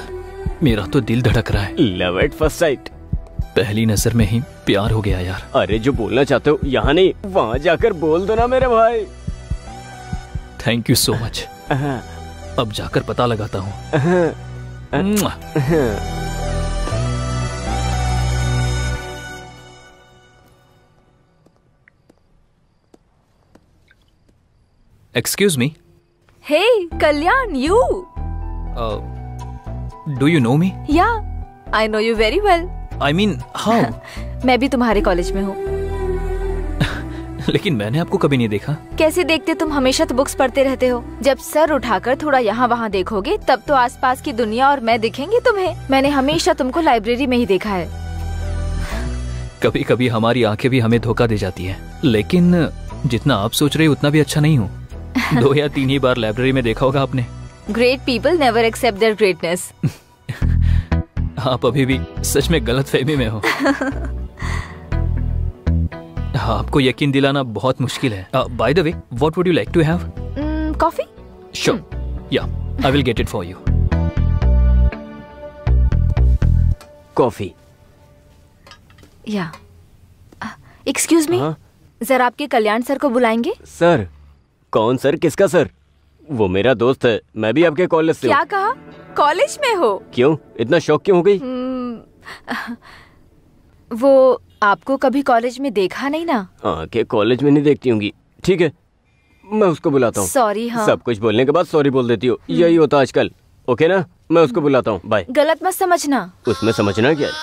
मेरा तो दिल धड़क रहा है। लव एट फर्स्ट साइट, पहली नजर में ही प्यार हो गया यार। अरे जो बोलना चाहते हो यहाँ नहीं, वहाँ जाकर बोल दो ना मेरे भाई। Thank you so much. अब जाकर पता लगाता हूँ। Excuse me. Hey Kalyan, you do you know me? Yeah, I know you very well. I mean how? मैं भी तुम्हारे कॉलेज में हूँ। लेकिन मैंने आपको कभी नहीं देखा। कैसे देखते, तुम हमेशा तो बुक्स पढ़ते रहते हो। जब सर उठाकर थोड़ा यहाँ वहाँ देखोगे तब तो आसपास की दुनिया और मैं दिखेंगे तुम्हें। मैंने हमेशा तुमको लाइब्रेरी में ही देखा है। कभी कभी हमारी आंखें भी हमें धोखा दे जाती है, लेकिन जितना आप सोच रहे हो उतना भी अच्छा नहीं हूँ। 2 या 3 ही बार लाइब्रेरी में देखा होगा आपने। Great people never accept their greatness. आप अभी भी सच में गलत फहमी में हो। आपको यकीन दिलाना बहुत मुश्किल है। By the way, what would you like to have? Coffee? Sure, yeah I will get it for you. Coffee? Yeah. Excuse me, जरा आपके कल्याण सर को बुलाएंगे? सर? कौन सर? किसका सर? वो मेरा दोस्त है, मैं भी आपके कॉलेज से। क्या कहा? कॉलेज में हो? क्यों इतना शौक क्यों हो गई? वो आपको कभी कॉलेज में देखा नहीं ना? आंखें कॉलेज में नहीं देखती होंगी। ठीक है, मैं उसको बुलाता हूँ। सॉरी। हाँ, सब कुछ बोलने के बाद सॉरी बोल देती हो, यही होता आजकल। ओके ना, मैं उसको बुलाता हूँ, बाय। गलत मत समझना। उसमें समझना क्या है?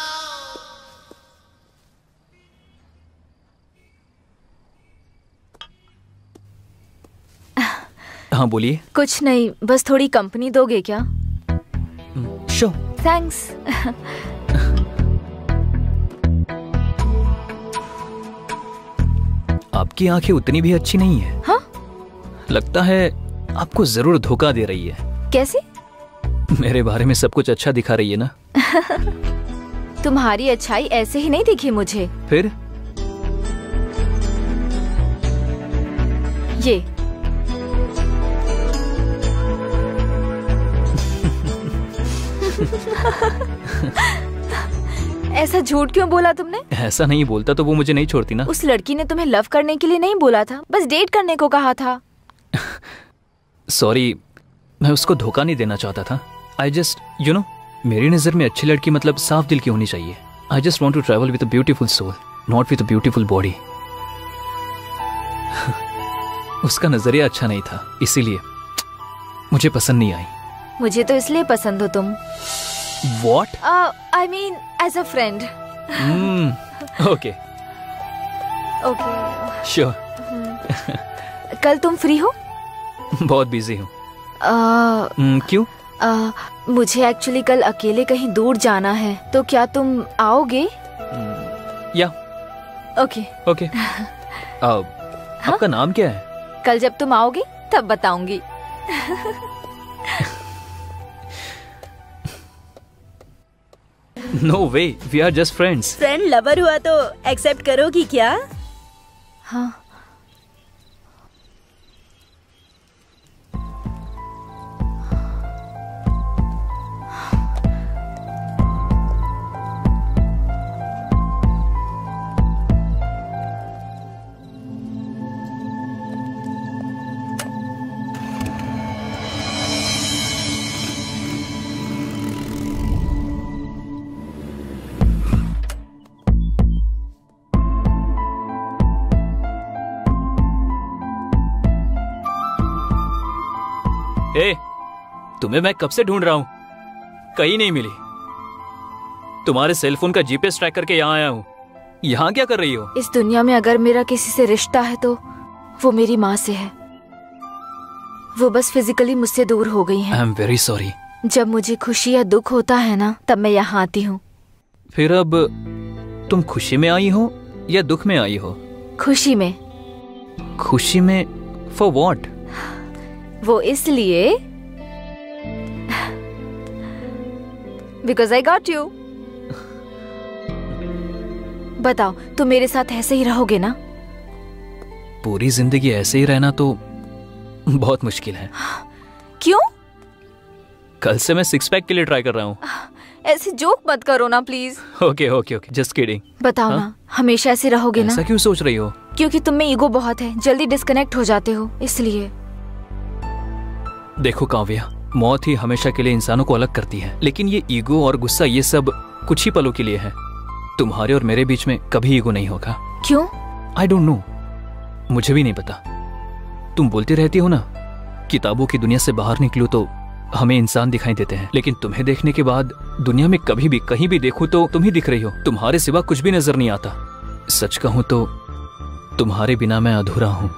हाँ बोलिए। कुछ नहीं, बस थोड़ी कंपनी दोगे क्या? श्योर। थैंक्स। आपकी आंखें उतनी भी अच्छी नहीं है। हाँ? लगता है आपको जरूर धोखा दे रही है। कैसे? मेरे बारे में सब कुछ अच्छा दिखा रही है ना। तुम्हारी अच्छाई ऐसे ही नहीं दिखी मुझे। फिर? ये ऐसा झूठ क्यों बोला तुमने? ऐसा नहीं बोलता तो वो मुझे नहीं छोड़ती ना। उस लड़की ने तुम्हें लव करने के लिए नहीं बोला था, बस डेट करने को कहा था। सॉरी, मैं उसको धोखा नहीं देना चाहता था। आई जस्ट यू नो, मेरी नजर में अच्छी लड़की मतलब साफ दिल की होनी चाहिए। I just want to travel with a beautiful soul, not with a beautiful body. उसका नजरिया अच्छा नहीं था, इसीलिए मुझे पसंद नहीं आई। मुझे तो इसलिए पसंद हो तुम। What? I mean as a friend. Okay. Okay. Sure. कल तुम फ्री हो? बहुत बिजी हूँ। क्यों? मुझे एक्चुअली कल अकेले कहीं दूर जाना है, तो क्या तुम आओगे? या। ओके। ओके। आपका नाम क्या है? कल जब तुम आओगे तब बताऊंगी। No way, we are just friends. Friend lover हुआ तो एक्सेप्ट करोगी क्या? हाँ। तुम्हें मैं कब से ढूंढ रहा हूँ, कहीं नहीं मिली। तुम्हारे सेल फोन का जीपीएस ट्रैक करके यहाँ आया हूँ। यहाँ क्या कर रही हो? इस दुनिया में अगर मेरा किसी से रिश्ता है तो वो मेरी माँ से है। वो बस फिजिकली मुझसे दूर हो गई हैं। I am very sorry. जब मुझे खुशी या दुख होता है ना, तब मैं यहाँ आती हूँ। फिर अब तुम खुशी में आई हो या दुख में आई हो? खुशी में। खुशी में? For what? वो इसलिए बिकॉज आई गॉट यू। बताओ, तुम मेरे साथ ऐसे ही रहोगे ना? पूरी जिंदगी ऐसे ही रहना तो बहुत मुश्किल है। क्यों? कल से मैं सिक्स पैक के लिए ट्राई कर रहा हूँ। ऐसे जोक मत करो ना please. Okay okay okay, just kidding. बताओ ना, हमेशा ऐसे रहोगे ना? ऐसा क्यों सोच रही हो? क्योंकि तुम में ईगो बहुत है, जल्दी डिस्कनेक्ट हो जाते हो, इसलिए। देखो काव्या, मौत ही हमेशा के लिए इंसानों को अलग करती है, लेकिन ये ईगो और गुस्सा ये सब कुछ ही पलों के लिए है। तुम्हारे और मेरे बीच में कभी ईगो नहीं होगा। क्यों? आई डोंट नो, मुझे भी नहीं पता। तुम बोलती रहती हो ना, किताबों की दुनिया से बाहर निकलो तो हमें इंसान दिखाई देते हैं, लेकिन तुम्हें देखने के बाद दुनिया में कभी भी कहीं भी देखूं तो तुम ही दिख रही हो। तुम्हारे सिवा कुछ भी नजर नहीं आता। सच कहूं तो तुम्हारे बिना मैं अधूरा हूं।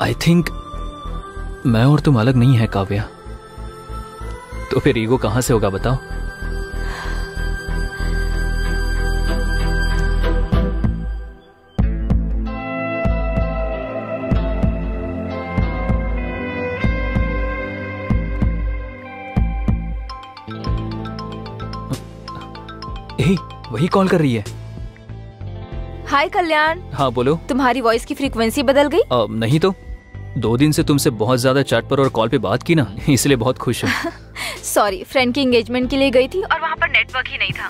आई थिंक मैं और तुम अलग नहीं है काव्या। तो फिर ईगो कहां से होगा बताओ? वही कॉल कर रही है। हाय कल्याण। हाँ बोलो। तुम्हारी वॉइस की फ्रीक्वेंसी बदल गई? नहीं तो, 2 दिन से तुमसे बहुत ज्यादा चैट पर और कॉल पे बात की ना, इसलिए बहुत खुश हूँ। सॉरी, फ्रेंड की एंगेजमेंट के लिए गई थी और वहाँ पर नेटवर्क ही नहीं था।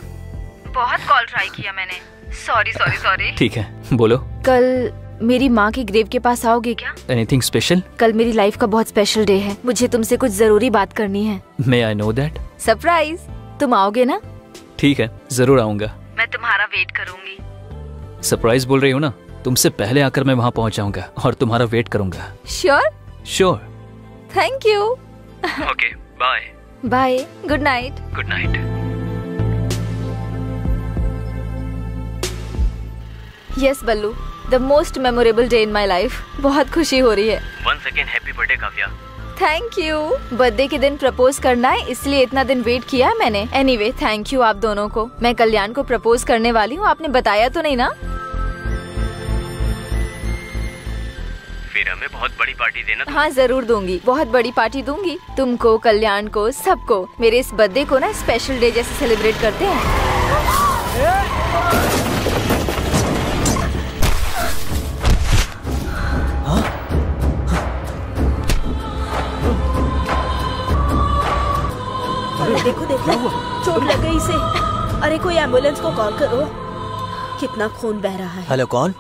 बहुत कॉल ट्राई किया मैंने। Sorry sorry sorry. ठीक है, बोलो। कल मेरी माँ के ग्रेव के पास आओगे क्या? Anything special? कल मेरी लाइफ का बहुत स्पेशल डे है, मुझे तुमसे कुछ जरूरी बात करनी है। मे आई नो दैट? सरप्राइज। तुम आओगे ना? ठीक है, जरूर आऊंगा। मैं तुम्हारा वेट करूंगी। सरप्राइज बोल रही हो ना, तुमसे पहले आकर मैं वहाँ पहुँच जाऊंगा और तुम्हारा वेट करूंगा। Sure? Sure. Thank you. Okay, bye. Bye, good night. Good night. Yes Ballu, the most memorable day in my life. बहुत खुशी हो रही है। Once again happy birthday Kavya. Thank you. Birthday के दिन प्रपोज करना है, इसलिए इतना दिन वेट किया मैंने। एनीवे, थैंक यू आप दोनों को। मैं कल्याण को प्रपोज करने वाली हूँ, आपने बताया तो नहीं ना? फिर हमें बहुत बड़ी पार्टी देना। हाँ जरूर दूंगी, बहुत बड़ी पार्टी दूंगी। तुमको, कल्याण को, सबको। मेरे इस बर्थडे को ना स्पेशल डे जैसे सेलिब्रेट करते हैं। देखो देखो, चोट लग गई इसे। अरे कोई एम्बुलेंस को कॉल करो। कितना खून बह रहा है। हेलो, कौन?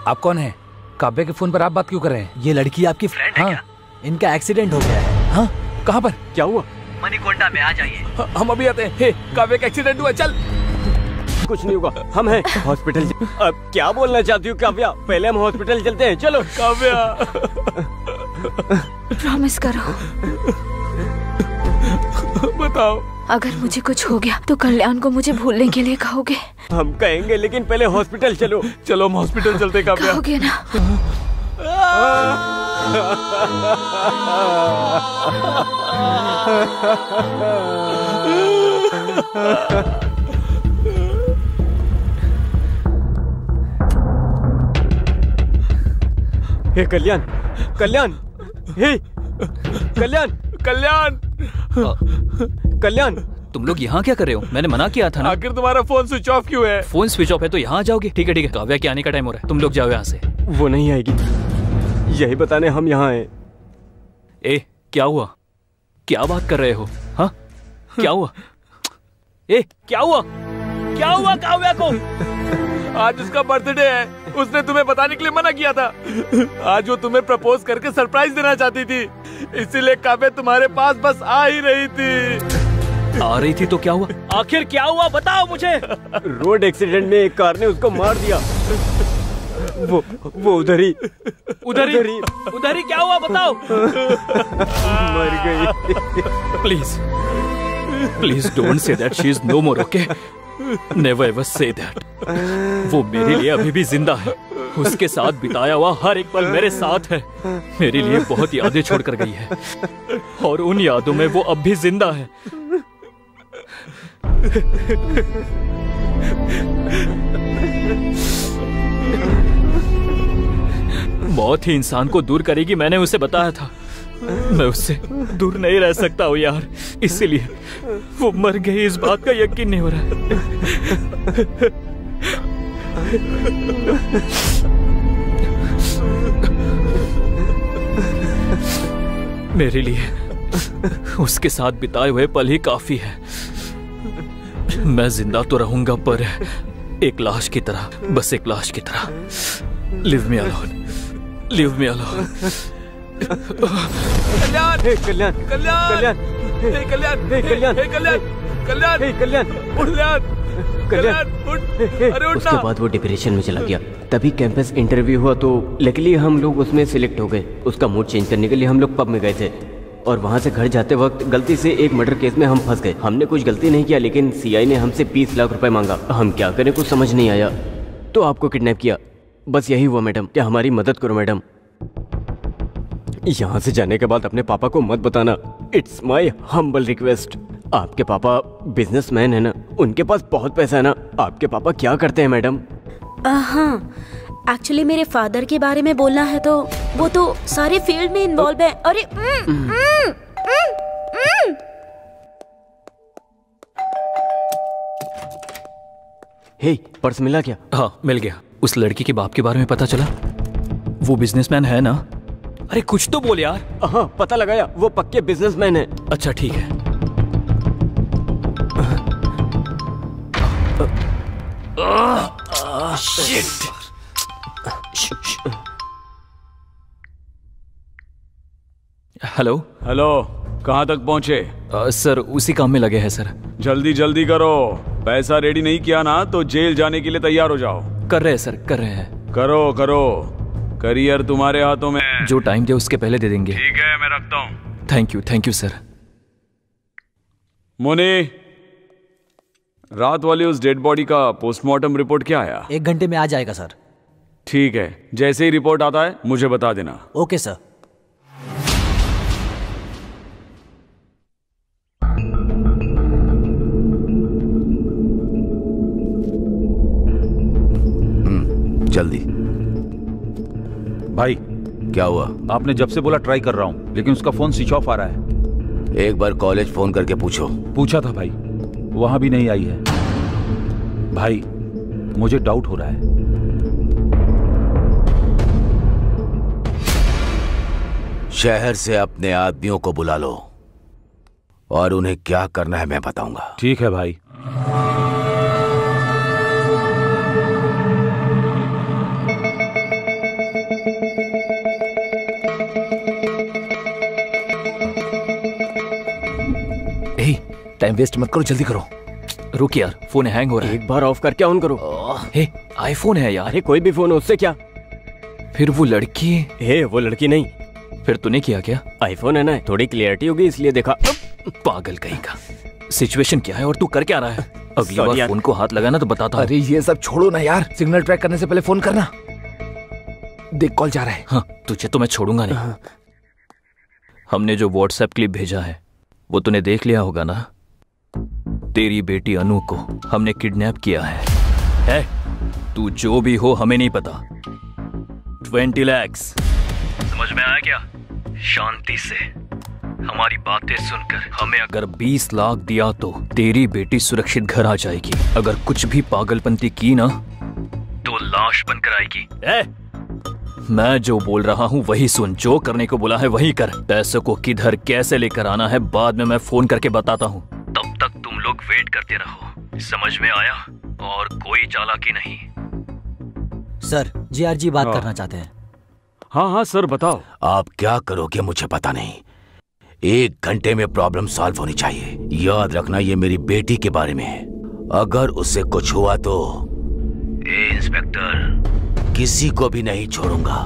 आप कौन है? काव्या के फोन पर आप बात क्यों कर रहे हैं? ये लड़की आपकी फ्रेंड है क्या? इनका एक्सीडेंट हो गया है। हाँ, कहाँ पर? क्या हुआ? मणिकोंडा में आ जाइए। हम अभी आते हैं। हे, काव्या का एक्सीडेंट हुआ, चल। कुछ नहीं होगा, हम हैं हॉस्पिटल। अब क्या बोलना चाहती हूँ काव्या? पहले हम हॉस्पिटल चलते हैं, चलो। काव्या प्रॉमिस करो, बताओ। अगर मुझे कुछ हो गया तो कल्याण को मुझे भूलने के लिए कहोगे? हम कहेंगे, लेकिन पहले हॉस्पिटल चलो। चलो हम हॉस्पिटल चलते काव्या। कहोगे ना? हे कल्याण, कल्याण, हे कल्याण, कल्याण, कल्याण, तुम लोग यहाँ क्या कर रहे हो? मैंने मना किया था ना। आखिर तुम्हारा फोन स्विच ऑफ क्यों है? फोन स्विच ऑफ है तो यहाँ आ जाओगे। ठीक है ठीक है, काव्या के आने का टाइम हो रहा है, तुम लोग जाओ यहाँ से। वो नहीं आएगी, यही बताने हम यहाँ आए। ए, क्या हुआ? क्या बात कर रहे हो? हाँ, क्या हुआ? ए, क्या हुआ? क्या हुआ काव्या को? आज उसका बर्थडे है, उसने तुम्हें बताने के लिए मना किया था। आज वो तुम्हें प्रपोज करके सरप्राइज देना चाहती थी, इसीलिए काव्या तुम्हारे पास बस आ ही रही थी। आ रही थी तो क्या हुआ? आखिर क्या हुआ बताओ मुझे। रोड एक्सीडेंट में एक कार ने उसको मार दिया। वो उधर ही क्या हुआ बताओ। मर गई। Please don't say that she is no more, okay? Never ever say that. वो मेरे लिए अभी भी जिंदा है, उसके साथ बिताया हुआ हर एक पल मेरे साथ है। मेरे लिए बहुत यादें छोड़ कर गई है और उन यादों में वो अब भी जिंदा है। मौत ही इंसान को दूर करेगी, मैंने उसे बताया था। मैं उससे दूर नहीं रह सकता हूँ यार, इसीलिए वो मर गई इस बात का यकीन नहीं हो रहा है। मेरे लिए उसके साथ बिताए हुए पल ही काफी है। मैं जिंदा तो रहूंगा पर एक लाश की तरह, बस एक लाश की तरह। Leave me alone, leave me alone. Kalyan, Kalyan, Kalyan, Kalyan, Kalyan, Kalyan, Kalyan, Kalyan, Kalyan, Kalyan, उठ, अरे उठ उसके बाद वो डिप्रेशन में चला गया। तभी कैंपस इंटरव्यू हुआ तो लकीली हम लोग उसमें सिलेक्ट हो गए। उसका मूड चेंज करने के लिए हम लोग पब में गए थे और वहाँ से घर जाते वक्त गलती से एक मर्डर केस में हम फंस गए। हमने कुछ गलती नहीं किया, लेकिन सीआई ने हमसे 20 लाख रुपए मांगा। हम क्या करें, कुछ समझ नहीं आया तो आपको किडनैप किया। बस यही हुआ मैडम, क्या हमारी मदद करो मैडम। यहाँ से जाने के बाद अपने पापा को मत बताना, इट्स माई हम्बल रिक्वेस्ट। आपके पापा बिजनेसमैन है ना, उनके पास बहुत पैसा है ना। आपके पापा क्या करते हैं मैडम? हाँ, एक्चुअली मेरे फादर के बारे में बोलना है तो वो तो सारे फील्ड में इन्वॉल्व है। अरे हे, पर्स मिला क्या? हाँ मिल गया। उस लड़की के बाप के बारे में पता चला? वो बिजनेसमैन है ना? अरे कुछ तो बोल यार। हाँ पता लगाया, वो पक्के बिजनेसमैन है। अच्छा ठीक है। शिट। हेलो हेलो, कहाँ तक पहुँचे? सर उसी काम में लगे हैं सर। जल्दी जल्दी करो, पैसा रेडी नहीं किया ना तो जेल जाने के लिए तैयार हो जाओ। कर रहे हैं सर, कर रहे हैं। करो करो, करियर तुम्हारे हाथों में। जो टाइम दे उसके पहले दे देंगे। ठीक है, मैं रखता हूँ। Thank you sir. मुनी, रात वाली उस डेड बॉडी का पोस्टमार्टम रिपोर्ट क्या आया? 1 घंटे में आ जाएगा सर। ठीक है, जैसे ही रिपोर्ट आता है मुझे बता देना। Okay sir. जल्दी। भाई क्या हुआ? आपने जब से बोला ट्राई कर रहा हूँ, लेकिन उसका फोन स्विच ऑफ आ रहा है। एक बार कॉलेज फोन करके पूछो। पूछा था भाई, वहां भी नहीं आई है। भाई मुझे डाउट हो रहा है। शहर से अपने आदमियों को बुला लो और उन्हें क्या करना है मैं बताऊंगा। ठीक है भाई। टाइम वेस्ट मत करो, जल्दी करो। रुक यार, फोन हैंग हो रहा है। एक बार ऑफ करके ऑन करो। हे, आईफोन है यार। अरे कोई भी फोन हो, उससे क्या। फिर वो लड़की। हे, वो लड़की नहीं। फिर तूने किया क्या? आईफोन है ना, थोड़ी क्लियरिटी होगी इसलिए देखा। पागल कहीं का। सिचुएशन क्या है और तू कर क्या रहा है? अगली बार फोन को हाथ लगाना तो बताता हूं। अरे ये सब छोड़ो ना यार, सिग्नल ट्रैक करने से पहले फोन करना। देख कॉल जा रहा है। हाँ, तुझे तो मैं छोड़ूंगा नहीं। हमने जो व्हाट्सएप क्लिप भेजा है वो तूने देख लिया होगा ना। तेरी बेटी अनु को हमने किडनैप किया है? तू जो भी हो हमें नहीं पता। 20 लाख। समझ में आया क्या? शांति से हमारी बातें सुनकर हमें अगर 20 लाख दिया तो तेरी बेटी सुरक्षित घर आ जाएगी। अगर कुछ भी पागलपंती की ना तो लाश बनकर आएगी। मैं जो बोल रहा हूँ वही सुन, जो करने को बोला है वही कर। पैसों को किधर कैसे लेकर आना है बाद में मैं फोन करके बताता हूँ। तब तक तुम लोग वेट करते रहो। समझ में आया? और कोई चालाकी नहीं। सर, जीआरजी बात करना चाहते हैं। हाँ सर बताओ। आप क्या करोगे मुझे पता नहीं। 1 घंटे में प्रॉब्लम सॉल्व होनी चाहिए। याद रखना ये मेरी बेटी के बारे में है। अगर उससे कुछ हुआ तो इंस्पेक्टर किसी को भी नहीं छोड़ूंगा।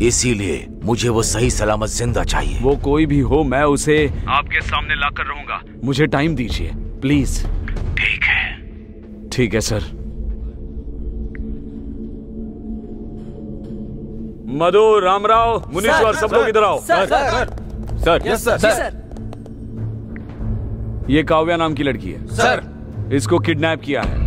इसीलिए मुझे वो सही सलामत जिंदा चाहिए। वो कोई भी हो, मैं उसे आपके सामने लाकर रहूंगा। मुझे टाइम दीजिए प्लीज। ठीक है। ठीक है सर। मधु, रामराव, मुनीश्वर, सब लोग इधर आओ। सर। Yes sir. ये काव्या नाम की लड़की है सर। इसको किडनैप किया है।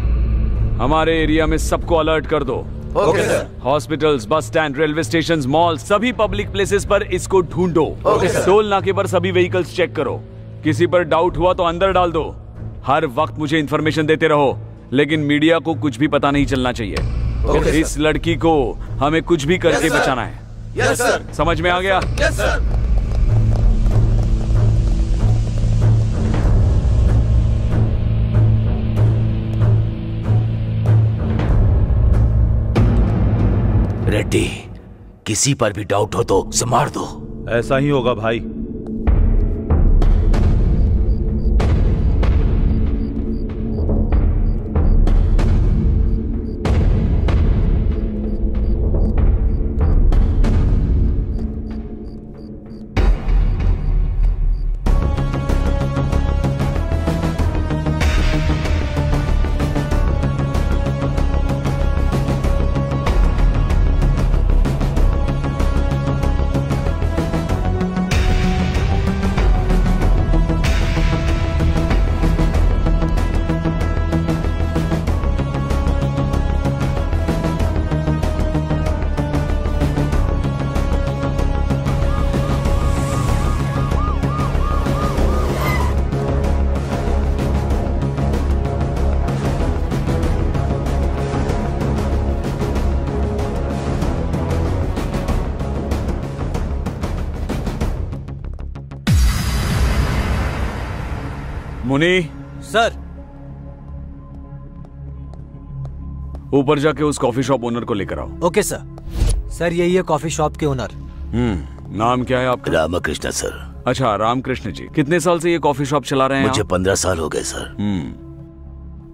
हमारे एरिया में सबको अलर्ट कर दो। Okay sir. Hospitals, bus stand, railway station, mall, सभी पब्लिक प्लेसेस पर इसको ढूंढो। Okay sir. टोल नाके पर सभी व्हीकल्स चेक करो। किसी पर डाउट हुआ तो अंदर डाल दो। हर वक्त मुझे इंफॉर्मेशन देते रहो, लेकिन मीडिया को कुछ भी पता नहीं चलना चाहिए। इस लड़की को हमें कुछ भी करके बचाना है। Yes sir. समझ में आ गया? Yes sir. रेड्डी, किसी पर भी डाउट हो तो उसे मार दो। ऐसा ही होगा भाई। मुनी सर। ऊपर जाके उस कॉफी शॉप ओनर को लेकर आओ। Okay sir. सर यही है कॉफी शॉप के ओनर। नाम क्या है आपका? रामकृष्ण सर। अच्छा, रामकृष्ण जी। कितने साल से ये कॉफी शॉप चला रहे हैं? मुझे 15 साल हो गए सर।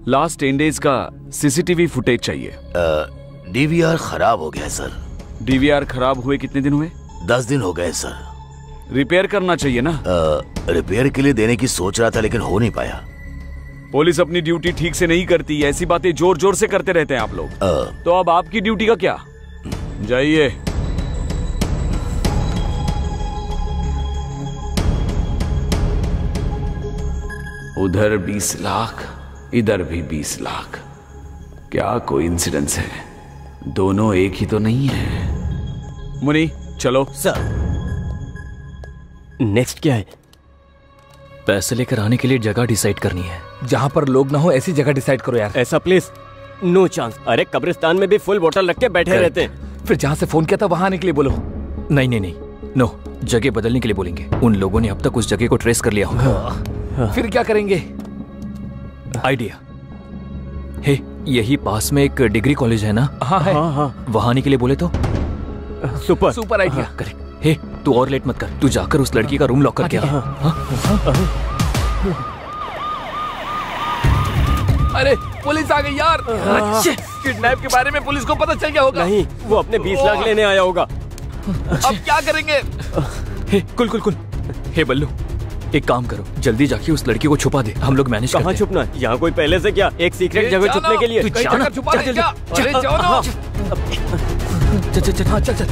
लास्ट 10 डेज का सीसीटीवी फुटेज चाहिए। डीवीआर खराब हो गया सर। डीवीआर खराब हुए कितने दिन हुए? 10 दिन हो गए सर। रिपेयर करना चाहिए ना? रिपेयर के लिए देने की सोच रहा था लेकिन हो नहीं पाया। पुलिस अपनी ड्यूटी ठीक से नहीं करती। ऐसी बातें जोर जोर से करते रहते हैं आप लोग। तो अब आपकी ड्यूटी का क्या? जाइए। उधर 20 लाख, इधर भी 20 लाख। क्या कोइंसिडेंस है? दोनों एक ही तो नहीं है। मुनी चलो। सर। नेक्स्ट क्या है? पैसे लेकर आने के लिए जगह डिसाइड करनी है। जहाँ पर लोग ना हो ऐसी जगह डिसाइड करो यार। ऐसा प्लेस नो चांस। अरे कब्रिस्तान में भी फुल बोतल रख के बैठे रहते हैं। फिर जहाँ से फोन किया था वहां आने के लिए बोलो। नहीं, नो, जगह बदलने के लिए बोलेंगे। उन लोगों ने अब तक उस जगह को ट्रेस कर लिया होगा। फिर क्या करेंगे? आइडिया है। यही पास में एक डिग्री कॉलेज है ना? हाँ है। वहां आने के लिए बोले तो सुपर आइडिया। करेक्ट। हे, तू और लेट मत कर। तू जाकर उस लड़की का रूम लॉक करके आ। अरे पुलिस आ गई यार। किडनैप के बारे में पुलिस को पता चल गया होगा। नहीं, वो अपने 20 लाख लेने आया होगा। अब क्या करेंगे? हे कुल हे बल्लू, एक काम करो, जल्दी जाके उस लड़की को छुपा दे, हम लोग मैनेज करते हैं। कहाँ छुपना है? यहाँ कोई पहले से क्या एक सीक्रेट जगह छुपने के लिए? कहीं जगह छुपा रहे क्या? अरे जाओ ना। चल।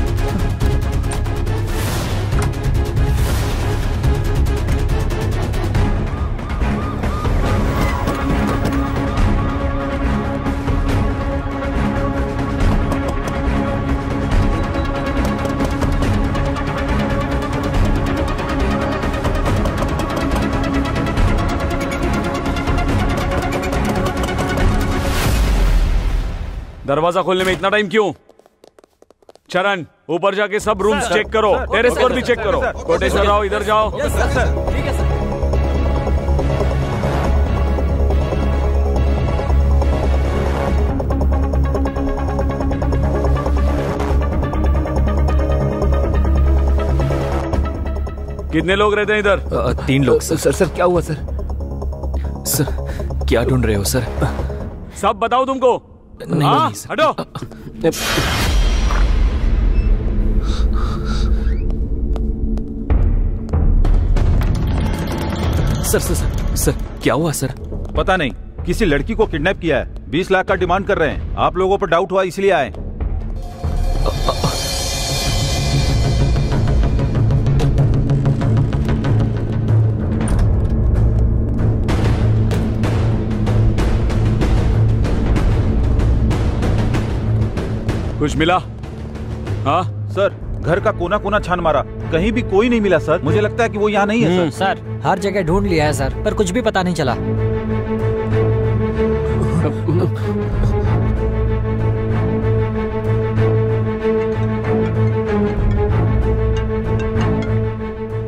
दरवाजा खोलने में इतना टाइम क्यों? चरण, ऊपर जाके सब रूम्स चेक करो, टेरेस पर भी चेक करो। कोटेश्वर आओ, इधर जाओ। कितने लोग रहते हैं इधर? 3 लोग सर। सर क्या हुआ सर? सर क्या ढूंढ रहे हो सर? सब बताओ तुमको। नहीं सर। हटो। सर क्या हुआ सर? पता नहीं, किसी लड़की को किडनैप किया है, 20 लाख का डिमांड कर रहे हैं। आप लोगों पर डाउट हुआ इसलिए आए। कुछ मिला? हाँ सर, घर का कोना कोना छान मारा, कहीं भी कोई नहीं मिला सर। मुझे लगता है कि वो यहाँ नहीं है सर। सर हर जगह ढूंढ लिया है सर, पर कुछ भी पता नहीं चला।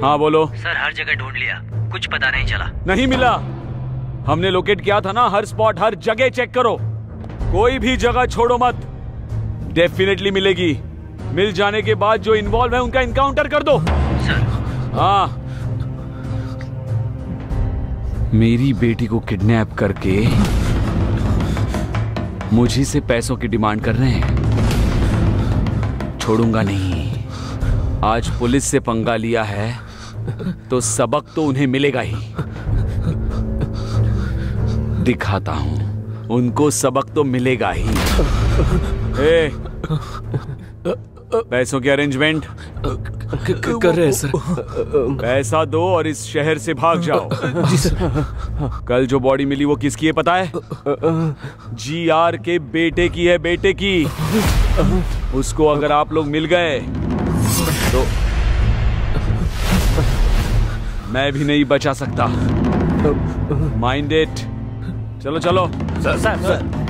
हाँ बोलो। सर हर जगह ढूंढ लिया, कुछ पता नहीं चला। नहीं मिला? हमने लोकेट किया था ना, हर स्पॉट हर जगह चेक करो, कोई भी जगह छोड़ो मत। डेफिनेटली मिलेगी। मिल जाने के बाद जो इन्वॉल्व है उनका इनकाउंटर कर दो। सर। हाँ, मेरी बेटी को किडनैप करके मुझी से पैसों की डिमांड कर रहे हैं। छोड़ूंगा नहीं। आज पुलिस से पंगा लिया है तो सबक तो उन्हें मिलेगा ही। दिखाता हूं, उनको सबक तो मिलेगा ही। पैसों की अरेंजमेंट कर रहे हैं सर। पैसा दो और इस शहर से भाग जाओ। जी सर। कल जो बॉडी मिली वो किसकी है पता है? जीआर के बेटे की है, बेटे की। उसको अगर आप लोग मिल गए तो मैं भी नहीं बचा सकता। Mind it. चलो चलो। Sir.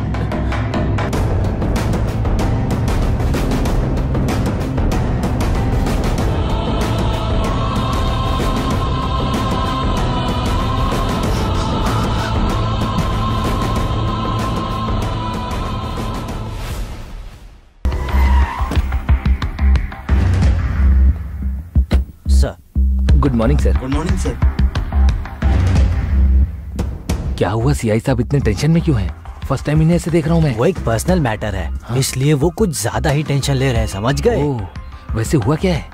Good morning sir. Good morning sir. क्या हुआ सीआई साहब, इतने टेंशन में क्यों हैं? फर्स्ट टाइम इन्हें ऐसे देख रहा हूँ मैं। वो एक पर्सनल मैटर है। हाँ? इसलिए वो कुछ ज्यादा ही टेंशन ले रहे हैं, समझ गए? वैसे हुआ क्या है?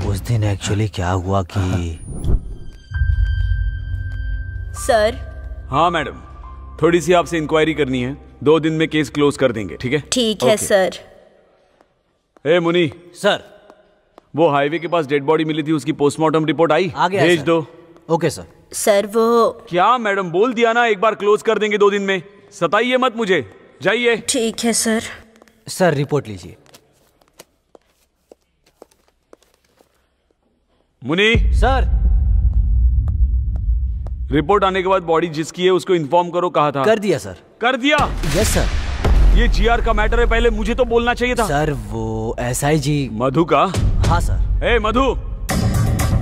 उस दिन एक्चुअली क्या हुआ कि सर। हाँ मैडम, थोड़ी सी आपसे इंक्वायरी करनी है। 2 दिन में केस क्लोज कर देंगे, ठीक है? ठीक है सर। ए मुनी। सर। वो हाईवे के पास डेड बॉडी मिली थी, उसकी पोस्टमार्टम रिपोर्ट आई? आ गया भेज दो। Okay sir. सर वो क्या मैडम, बोल दिया ना एक बार क्लोज कर देंगे 2 दिन में। सताइए मत मुझे, जाइए। ठीक है सर। सर रिपोर्ट लीजिए। मुनी। सर। रिपोर्ट आने के बाद बॉडी जिसकी है उसको इन्फॉर्म करो। कहा था? कर दिया सर। कर दिया? Yes sir. ये जीआर का मैटर है, पहले मुझे तो बोलना चाहिए था। सर वो एसआईजी मधु का? हाँ सर। ए मधु।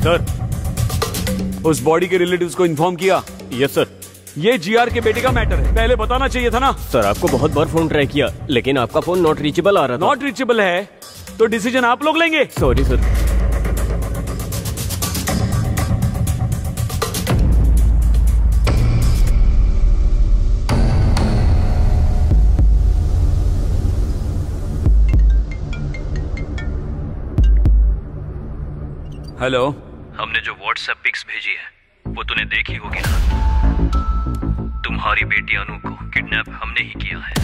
सर, उस बॉडी के रिलेटिव्स को इन्फॉर्म किया? Yes sir. ये जीआर के बेटे का मैटर है, पहले बताना चाहिए था ना। सर आपको बहुत बार फोन ट्राई किया, लेकिन आपका फोन नॉट रीचेबल आ रहा था। नॉट रीचेबल है तो डिसीजन आप लोग लेंगे। Sorry sir. हेलो। हमने जो व्हाट्सएप पिक्स भेजी है वो तूने देखी होगी ना। तुम्हारी बेटी अनु को किडनैप हमने ही किया है।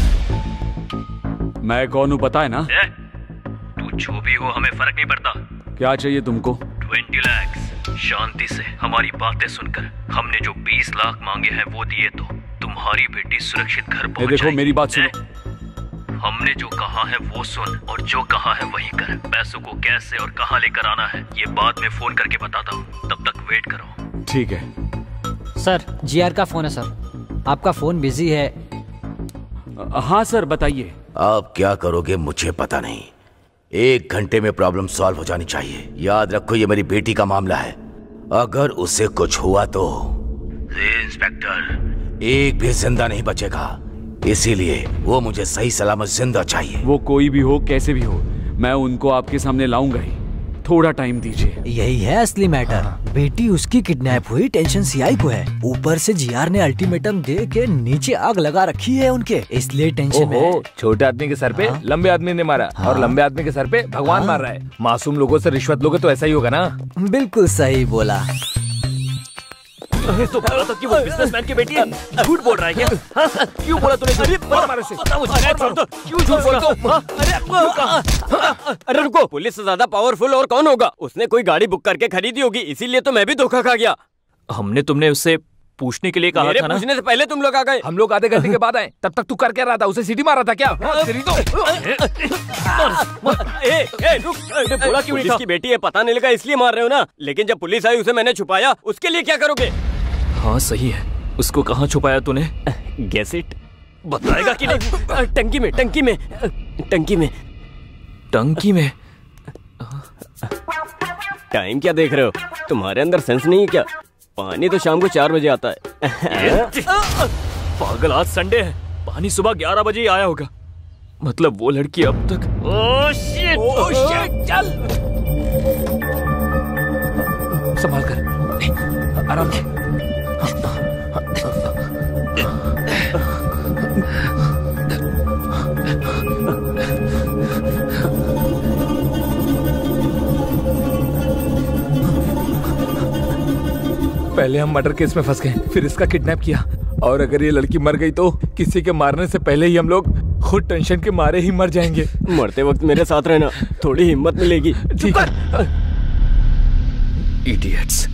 मैं कौन हूँ पता है ना? तू जो भी हो हमें फर्क नहीं पड़ता। क्या चाहिए तुमको? 20 लाख। शांति से हमारी बातें सुनकर हमने जो 20 लाख मांगे हैं वो दिए तो तुम्हारी बेटी सुरक्षित घर पहुंच देखो जाएगी। मेरी बात सुनो। हमने जो कहा है वो सुन और जो कहा है वही कर। पैसों को कैसे और कहाँ लेकर आना है ये बाद में फोन करके बताता हूँ, तब तक वेट करो। ठीक है सर, जीआर का फोन है सर, आपका फोन बिजी है। हाँ सर बताइए। आप क्या करोगे मुझे पता नहीं, 1 घंटे में प्रॉब्लम सॉल्व हो जानी चाहिए। याद रखो ये मेरी बेटी का मामला है, अगर उसे कुछ हुआ तो इंस्पेक्टर एक भी जिंदा नहीं बचेगा, इसीलिए वो मुझे सही सलामत जिंदा चाहिए। वो कोई भी हो कैसे भी हो, मैं उनको आपके सामने लाऊंगा ही। थोड़ा टाइम दीजिए। यही है असली मैटर। बेटी उसकी किडनैप हुई, टेंशन सीआई को है। ऊपर से जीआर ने अल्टीमेटम दे के नीचे आग लगा रखी है उनके, इसलिए टेंशन में। छोटे आदमी के सर पे लंबे आदमी ने मारा और लंबे आदमी के सर पे भगवान मार रहा है। मासूम लोगों से रिश्वत लोगे तो ऐसा ही होगा ना। बिल्कुल सही बोला। तो बोला था कि वो बिजनेसमैन की बेटी है। झूठ बोल रहा है क्या? क्यों बोला तूने? क्यों झूठ बोला? अरे रुको, पुलिस से ज्यादा पावरफुल और कौन होगा? उसने कोई गाड़ी बुक करके खरीदी होगी, इसीलिए तो मैं भी धोखा खा गया। हमने तुमने उससे पूछने के लिए कहा था ना? पूछने से पहले तुम लोग आ गए। हम लोग आधे घंटे के बाद आए, तब तक तू कर क्या रहा था? उसे सीटी मारा था क्या? बोला क्यों नहीं था? उसकी बेटी है पता नहीं लगा इसलिए मार रहे हो ना, लेकिन जब पुलिस आई उसे मैंने छुपाया, उसके लिए क्या करोगे? हाँ सही है, उसको कहाँ छुपाया तूने? Guess it. बताएगा कि नहीं? टंकी में, टंकी में, टंकी में, टंकी में। टाइम क्या देख रहे हो? तुम्हारे अंदर सेंस नहीं है क्या? पानी तो शाम को 4 बजे आता है। पागल, आज संडे है, पानी सुबह 11 बजे ही आया होगा। मतलब वो लड़की अब तक। ओह शिट, चल संभाल कर, आराम से। पहले हम मर्डर केस में फंस गए, फिर इसका किडनैप किया, और अगर ये लड़की मर गई तो किसी के मारने से पहले ही हम लोग खुद टेंशन के मारे ही मर जाएंगे। मरते वक्त मेरे साथ रहना, थोड़ी हिम्मत मिलेगी। ठीक है। इडियट्स।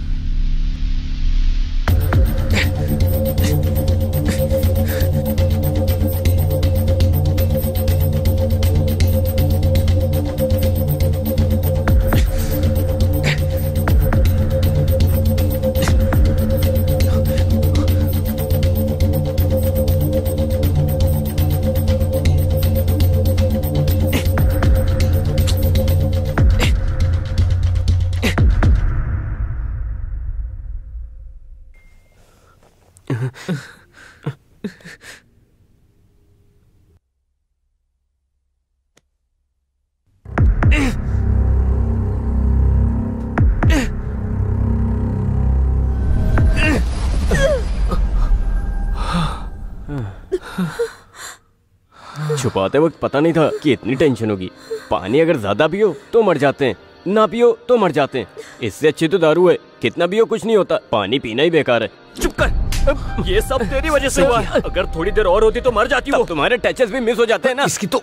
छुपाते वक्त पता नहीं था कि इतनी टेंशन होगी। पानी अगर ज्यादा पियो तो मर जाते हैं, ना पियो तो मर जाते हैं। इससे अच्छी तो दारू है, कितना पियो कुछ नहीं होता, पानी पीना ही बेकार है। चुप कर, ये सब तेरी वजह से हुआ है। अगर थोड़ी देर और होती तो मर जाती हो। तुम्हारे टचेस भी मिस हो जाते हैं ना। इसकी तो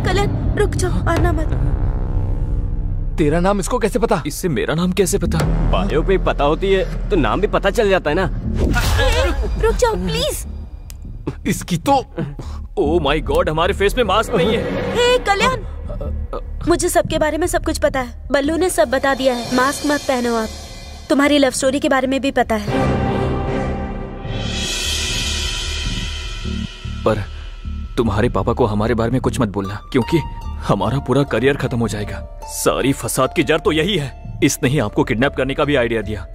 कलन रुक जाओ, आना मत। तेरा नाम इसको कैसे पता? इससे मेरा नाम कैसे पता? बायो पे पता होती है तो नाम भी पता चल जाता है ना। रुक जाओ प्लीज। इसकी तो ओह माय गॉड, हमारे फेस में मास्क नहीं है। हे कल्याण, मुझे सबके बारे में सब कुछ पता है। बल्लू ने सब बता दिया है। मास्क मत पहनो आप। तुम्हारी लव स्टोरी के बारे में भी पता है। पर तुम्हारे पापा को हमारे बारे में कुछ मत बोलना, क्योंकि हमारा पूरा करियर खत्म हो जाएगा। सारी फसाद की जड़ तो यही है। इसने ही आपको किडनैप करने का भी आइडिया दिया।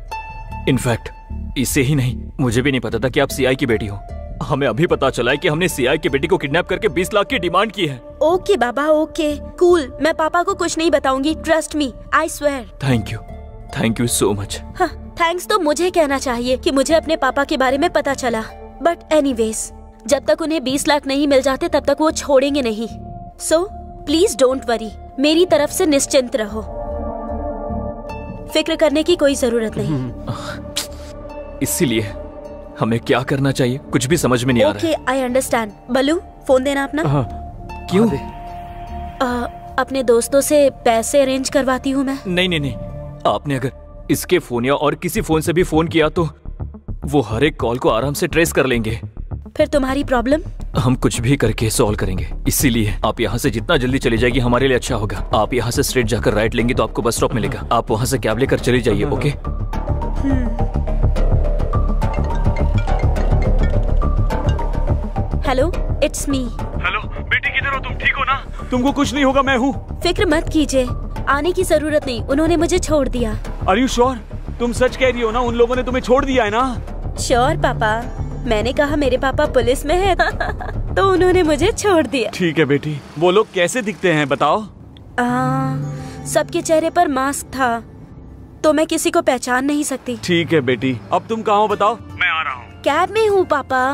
इनफैक्ट इसे ही नहीं, मुझे भी नहीं पता था कि आप सीआई की बेटी हो। हमें अभी पता चला है कि हमने सीआई की बेटी को किडनैप करके 20 लाख की डिमांड की है। ओके बाबा, ओके कूल। मैं पापा को कुछ नहीं बताऊंगी, trust me, I swear. Thank you so much. हाँ, थैंक्स तो मुझे कहना चाहिए कि मुझे अपने पापा के बारे में पता चला। बट एनीवेज, जब तक उन्हें 20 लाख नहीं मिल जाते तब तक वो छोड़ेंगे नहीं। सो प्लीज डोंट वरी, मेरी तरफ से निश्चिंत रहो। फिक्र करने की कोई जरूरत नहीं। इसीलिए हमें क्या करना चाहिए कुछ भी समझ में नहीं आ रहा है। Okay, I understand. Ballu, phone देना अपना। क्यों? अपने दोस्तों से पैसे अरेंज करवाती हूँ मैं। नहीं, आपने अगर इसके फोन या और किसी फोन से भी फोन किया तो वो हर एक कॉल को आराम से ट्रेस कर लेंगे। फिर तुम्हारी प्रॉब्लम हम कुछ भी करके सॉल्व करेंगे। इसीलिए आप यहाँ से जितना जल्दी चली जाएगी हमारे लिए अच्छा होगा। आप यहाँ से स्ट्रेट जाकर राइट लेंगी तो आपको बस स्टॉप मिलेगा। आप वहाँ से कैब लेकर चली जाइए। Okay? Hello, it's me. Hello बेटी, किधर हो तुम? ठीक हो ना? तुमको कुछ नहीं होगा, मैं हूँ। फिक्र मत कीजिए, आने की जरूरत नहीं, उन्होंने मुझे छोड़ दिया। Are you sure? तुम सच कह रही हो ना? उन लोगों ने तुम्हें छोड़ दिया है ना? श्योर पापा, मैंने कहा मेरे पापा पुलिस में है तो उन्होंने मुझे छोड़ दिया। ठीक है बेटी। वो लोग कैसे दिखते हैं बताओ? सबके चेहरे पर मास्क था तो मैं किसी को पहचान नहीं सकती। ठीक है बेटी, अब तुम कहाँ हो बताओ? मैं आ रहा हूँ। कैब में हूँ पापा,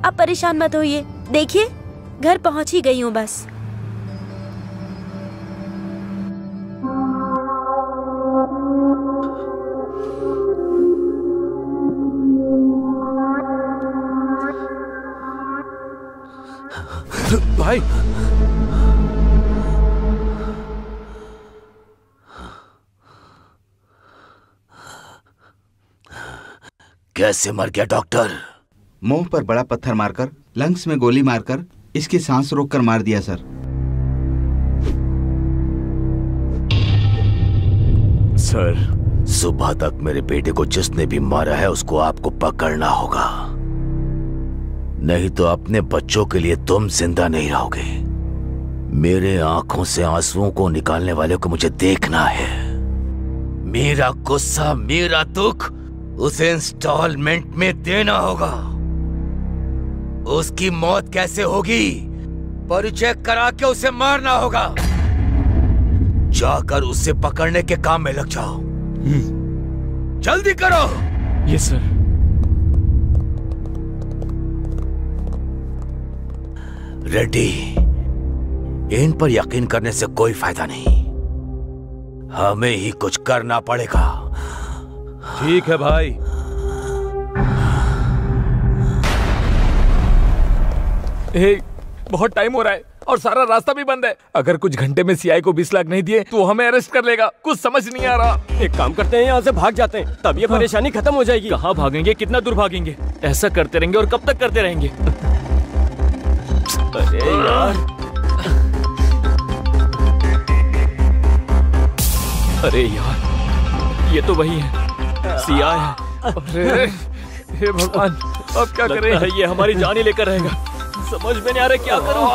अब परेशान मत होइए। देखिए घर पहुँच ही गई हूँ बस। भाई, कैसे मर गया डॉक्टर? मुंह पर बड़ा पत्थर मारकर, लंग्स में गोली मारकर, इसकी सांस रोककर मार दिया सर। सर, सुबह तक मेरे बेटे को जिसने भी मारा है उसको आपको पकड़ना होगा, नहीं तो अपने बच्चों के लिए तुम जिंदा नहीं रहोगे। मेरे आंखों से आंसुओं को निकालने वाले को मुझे देखना है। मेरा गुस्सा, मेरा दुख उसे इंस्टॉलमेंट में देना होगा। उसकी मौत कैसे होगी? परिचय करा के उसे मारना होगा। जाकर उसे पकड़ने के काम में लग जाओ। जल्दी करो। Yes sir. रेड्डी, इन पर यकीन करने से कोई फायदा नहीं, हमें ही कुछ करना पड़ेगा। ठीक है भाई। बहुत टाइम हो रहा है और सारा रास्ता भी बंद है। अगर कुछ घंटे में सीआई को 20 लाख नहीं दिए तो हमें अरेस्ट कर लेगा। कुछ समझ नहीं आ रहा। एक काम करते हैं, यहाँ से भाग जाते हैं, तब ये परेशानी खत्म हो जाएगी। कहाँ भागेंगे? कितना दूर भागेंगे? ऐसा करते रहेंगे और कब तक करते रहेंगे? अरे यार, अरे यार, ये तो वही है, सीआई है। अरे हे भगवान, अब क्या करें? ये हमारी जान ही लेकर रहेगा। समझ में नहीं आ रहा क्या करूं।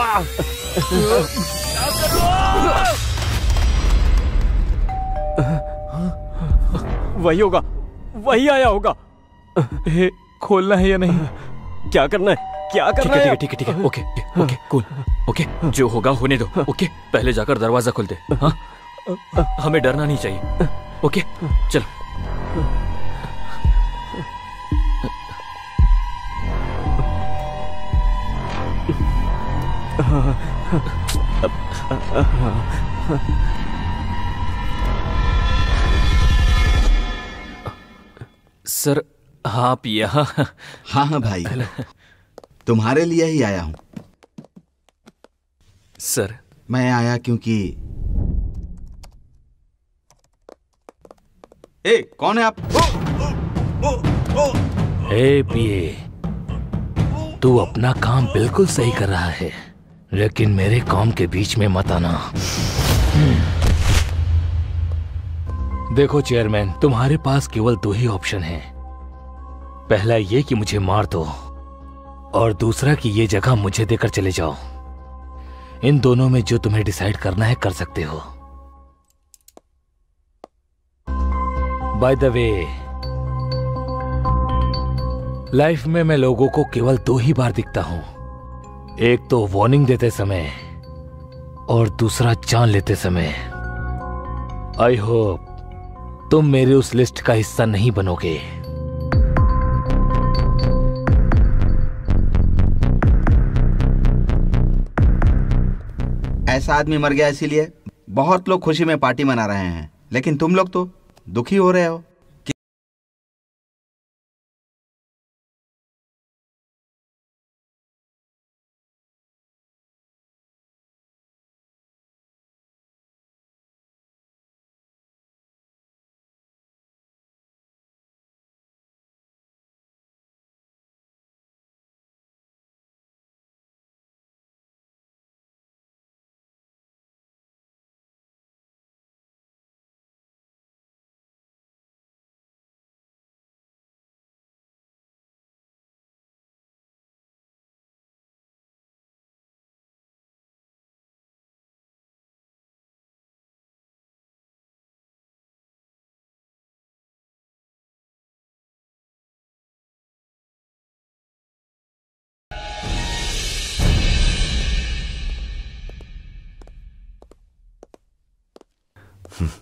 वही होगा, वही आया होगा। खोलना है या नहीं? क्या करना है? क्या करना है? ठीक है, ओके, कूल, ओके, जो होगा होने दो। ओके, पहले जाकर दरवाजा खोल दे। हाँ, हमें डरना नहीं चाहिए। ओके, चलो। सर, आप यहाँ? हाँ भाई, तुम्हारे लिए ही आया हूँ। सर, मैं आया क्योंकि कौन है आप? हे पीए, तू अपना काम बिल्कुल सही कर रहा है, लेकिन मेरे काम के बीच में मत आना। देखो चेयरमैन, तुम्हारे पास केवल 2 ही ऑप्शन हैं। पहला ये कि मुझे मार दो, और दूसरा कि ये जगह मुझे देकर चले जाओ। इन दोनों में जो तुम्हें डिसाइड करना है कर सकते हो। बाय द वे, लाइफ में मैं लोगों को केवल 2 ही बार दिखता हूं, एक तो वार्निंग देते समय और दूसरा जान लेते समय। आई होप तुम मेरे उस लिस्ट का हिस्सा नहीं बनोगे। ऐसा आदमी मर गया इसीलिए बहुत लोग खुशी में पार्टी मना रहे हैं, लेकिन तुम लोग तो दुखी हो रहे हो?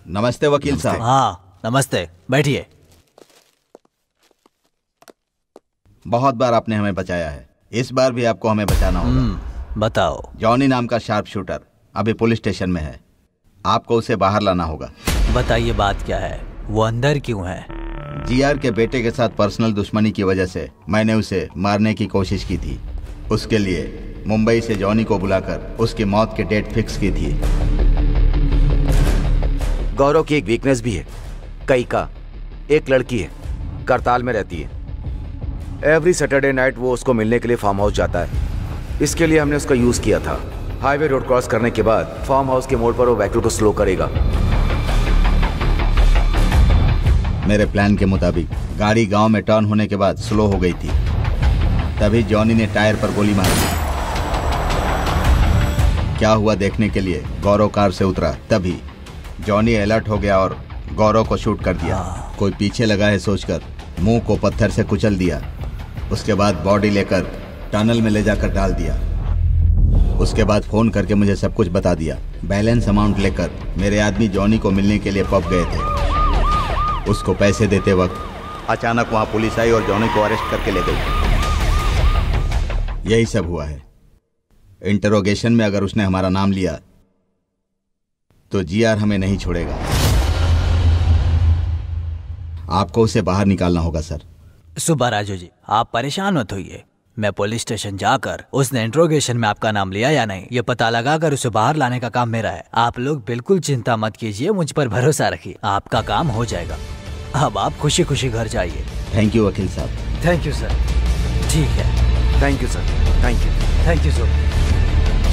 नमस्ते वकील साहब। हाँ नमस्ते, बैठिए। बहुत बार आपने हमें बचाया है, इस बार भी आपको हमें बचाना होगा। बताओ। जॉनी नाम का शार्प शूटर अभी पुलिस स्टेशन में है, आपको उसे बाहर लाना होगा। बताइए बात क्या है, वो अंदर क्यों है? जीआर के बेटे के साथ पर्सनल दुश्मनी की वजह से मैंने उसे मारने की कोशिश की थी। उसके लिए मुंबई से जॉनी को बुलाकर उसकी मौत की डेट फिक्स की थी। गौरव की एक वीकनेस भी है, कई का एक लड़की है, करताल में रहती है। एवरी सैटरडे नाइट वो उसको मिलने के लिए फार्म हाउस जाता है। इसके लिए हमने उसका यूज किया था। हाईवे रोड क्रॉस करने के बाद फार्म हाउस के मोड़ पर वो व्हीकल को स्लो करेगा। मेरे प्लान के मुताबिक गाड़ी गांव में टर्न होने के बाद स्लो हो गई थी, तभी जॉनी ने टायर पर गोली मारी। क्या हुआ देखने के लिए गौरव कार से उतरा, तभी जॉनी अलर्ट हो गया और गौरव को शूट कर दिया। कोई पीछे लगा है सोचकर मुंह को पत्थर से कुचल दिया। उसके बाद बॉडी लेकर टनल में ले जाकर डाल दिया। उसके बाद फोन करके मुझे सब कुछ बता दिया। बैलेंस अमाउंट लेकर मेरे आदमी जॉनी को मिलने के लिए पब गए थे। उसको पैसे देते वक्त अचानक वहां पुलिस आई और जॉनी को अरेस्ट करके ले गई। यही सब हुआ है। इंटरोगेशन में अगर उसने हमारा नाम लिया तो जीआर हमें नहीं छोड़ेगा। आपको उसे बाहर निकालना होगा सर। सुबह राजू जी, आप परेशान मत होइए। मैं पुलिस स्टेशन जाकर उसने इंट्रोगेशन में आपका नाम लिया या नहीं ये पता लगाकर उसे बाहर लाने का काम मेरा है। आप लोग बिल्कुल चिंता मत कीजिए, मुझ पर भरोसा रखिए, आपका काम हो जाएगा। अब आप खुशी खुशी घर जाइए। थैंक यू वकील साहब। Thank you sir. ठीक है, thank you sir. Thank you. Thank you sir.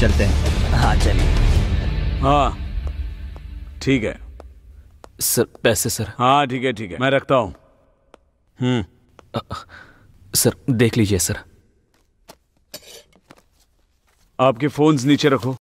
चलते हैं। हाँ चलिए। हाँ ठीक है सर। पैसे सर। हाँ ठीक है मैं रखता हूँ। सर देख लीजिए सर। आपके फोन्स नीचे रखो।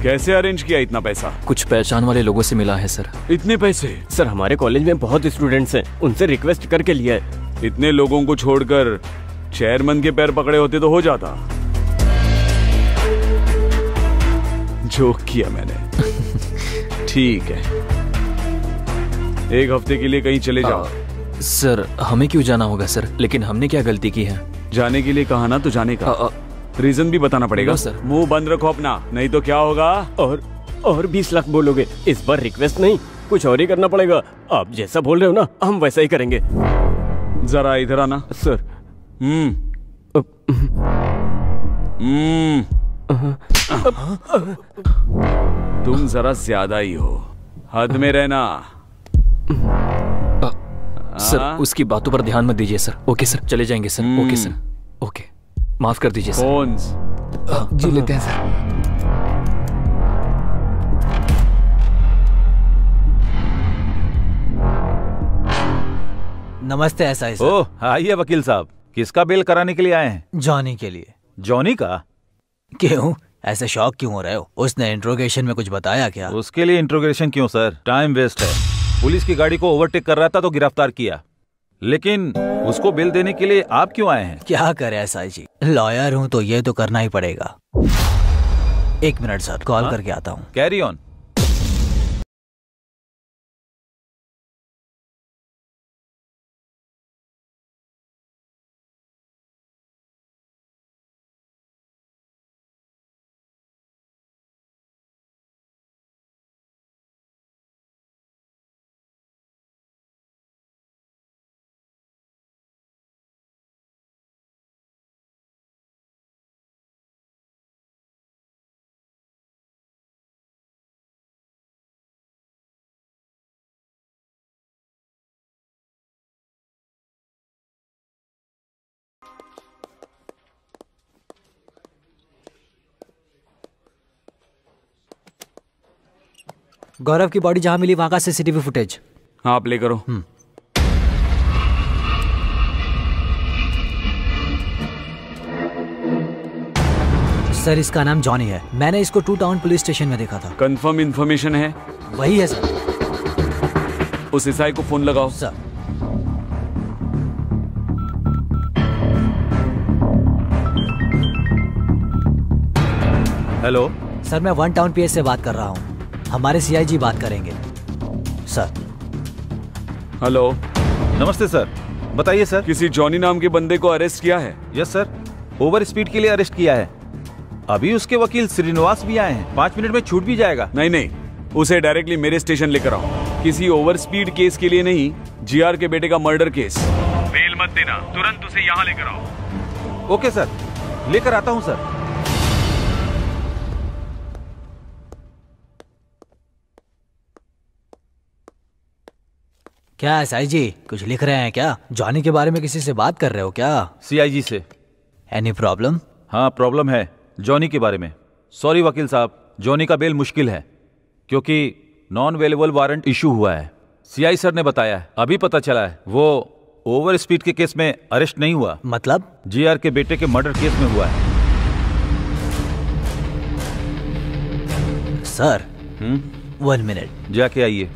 कैसे अरेंज किया इतना पैसा? कुछ पहचान वाले लोगों से मिला है सर। इतने पैसे? सर हमारे कॉलेज में बहुत स्टूडेंट्स हैं, उनसे रिक्वेस्ट करके लिया है। इतने लोगों को छोड़कर चेयरमैन के पैर पकड़े होते तो हो जाता। जोक किया मैंने। ठीक है, एक हफ्ते के लिए कहीं चले जाओ। सर हमें क्यों जाना होगा सर? लेकिन हमने क्या गलती की है? जाने के लिए कहा ना तो जाने का रीजन भी बताना पड़ेगा सर। मुंह बंद रखो अपना, नहीं तो क्या होगा? और 20 लाख बोलोगे? इस बार रिक्वेस्ट नहीं, कुछ और ही करना पड़ेगा। आप जैसा बोल रहे हो ना हम वैसा ही करेंगे। जरा इधर आना सर। तुम जरा ज्यादा ही हो, हद में रहना। सर उसकी बातों पर ध्यान मत दीजिए सर। ओके सर, चले जाएंगे सर। ओके सर, ओके माफ कर दीजिए सर। फोन्स जी लेते हैं सर। नमस्ते एसआई सर। ओह आइए वकील साहब, किसका बेल कराने के लिए आए हैं? जॉनी के लिए। जॉनी का? क्यों ऐसे शॉक क्यों हो रहे हो? उसने इंट्रोगेशन में कुछ बताया क्या? उसके लिए इंट्रोगेशन क्यों सर, टाइम वेस्ट है। पुलिस की गाड़ी को ओवरटेक कर रहा था तो गिरफ्तार किया, लेकिन उसको बेल देने के लिए आप क्यों आए हैं? क्या करे एसआई जी, लॉयर हूँ तो ये तो करना ही पड़ेगा। 1 मिनट सर, कॉल करके आता हूँ। Carry on. गौरव की बॉडी जहां मिली वहां का सीसीटीवी फुटेज। हाँ प्ले करो। सर इसका नाम जॉनी है, मैंने इसको 2 टाउन पुलिस स्टेशन में देखा था। कंफर्म इन्फॉर्मेशन है? वही है सर। उस ईसाई को फोन लगाओ। सर हेलो सर, मैं 1 टाउन पीएस से बात कर रहा हूँ, हमारे सीआईजी बात करेंगे सर। हेलो नमस्ते सर, बताइए सर। किसी जॉनी नाम के बंदे को अरेस्ट किया है? यस सर, ओवर स्पीड के लिए अरेस्ट किया है। अभी उसके वकील श्रीनिवास भी आए हैं, 5 मिनट में छूट भी जाएगा। नहीं, उसे डायरेक्टली मेरे स्टेशन लेकर आओ। किसी ओवर स्पीड केस के लिए नहीं, जीआर के बेटे का मर्डर केस। बेल मत देना, तुरंत उसे यहाँ लेकर आओ। ओके सर, लेकर आता हूँ सर। क्या एसआई जी कुछ लिख रहे हैं क्या? जॉनी के बारे में किसी से बात कर रहे हो क्या? सीआईजी से। Any problem? हाँ प्रॉब्लम है, जॉनी के बारे में। सॉरी वकील साहब, जॉनी का बेल मुश्किल है क्योंकि नॉन अवेलेबल वारंट इशू हुआ है। सीआई सर ने बताया है, अभी पता चला है वो ओवर स्पीड के केस में अरेस्ट नहीं हुआ। मतलब? जीआर के बेटे के मर्डर केस में हुआ है। सर 1 मिनट, जाके आइए।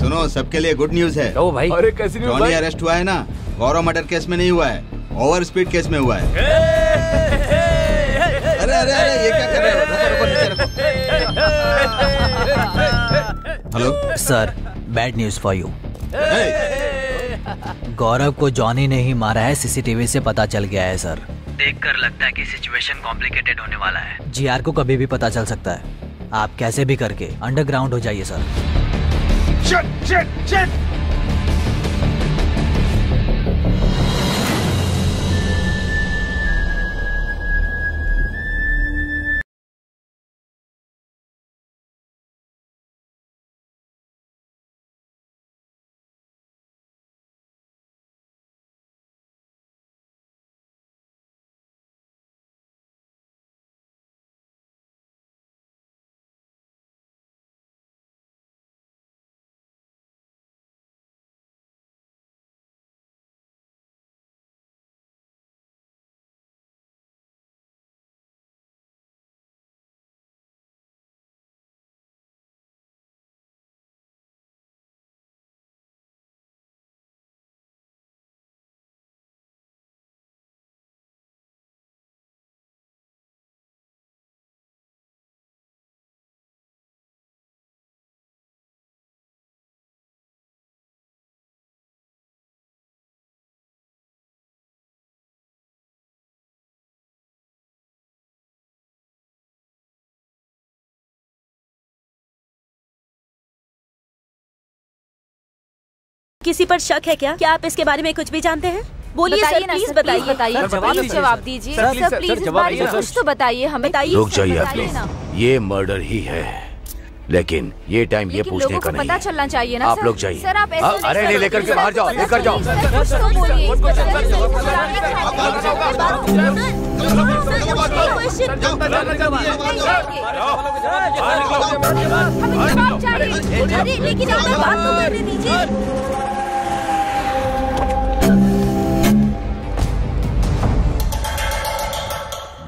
सुनो, सबके लिए गुड न्यूज है। ओ भाई, अरे कैसी न्यूज़ जॉनी भाई? अरेस्ट हुआ है ना, गौरव मर्डर केस में नहीं हुआ है, ओवर स्पीड केस में हुआ है। अरे अरे अरे, ये क्या कर रहे हो? रुको, नीचे रखो। Hello sir, bad news for you. Gaurav को जॉनी ने ही मारा है, सीसीटीवी से पता चल गया है सर। देखकर लगता है कि सिचुएशन कॉम्प्लिकेटेड होने वाला है। जीआर को कभी भी पता चल सकता है, आप कैसे भी करके अंडरग्राउंड हो जाइए सर। Shit! किसी पर शक है क्या? क्या आप इसके बारे में कुछ भी जानते हैं? बोलिए सर, प्लीज बताइए। जवाब दीजिए सर, प्लीज इस बारे में कुछ तो बताइए हमें। रुक जाइए आप लोग, ये मर्डर ही है, लेकिन ये टाइम ये पूछने का नहीं पता चलना चाहिए ना। आप लोग जाइए। सर आप ऐसे अरे नहीं, लेकर के बाहर जाओ, लेकर जाओ। कुछ तो बोलिए। लेकिन आप बात तो करने दीजिए।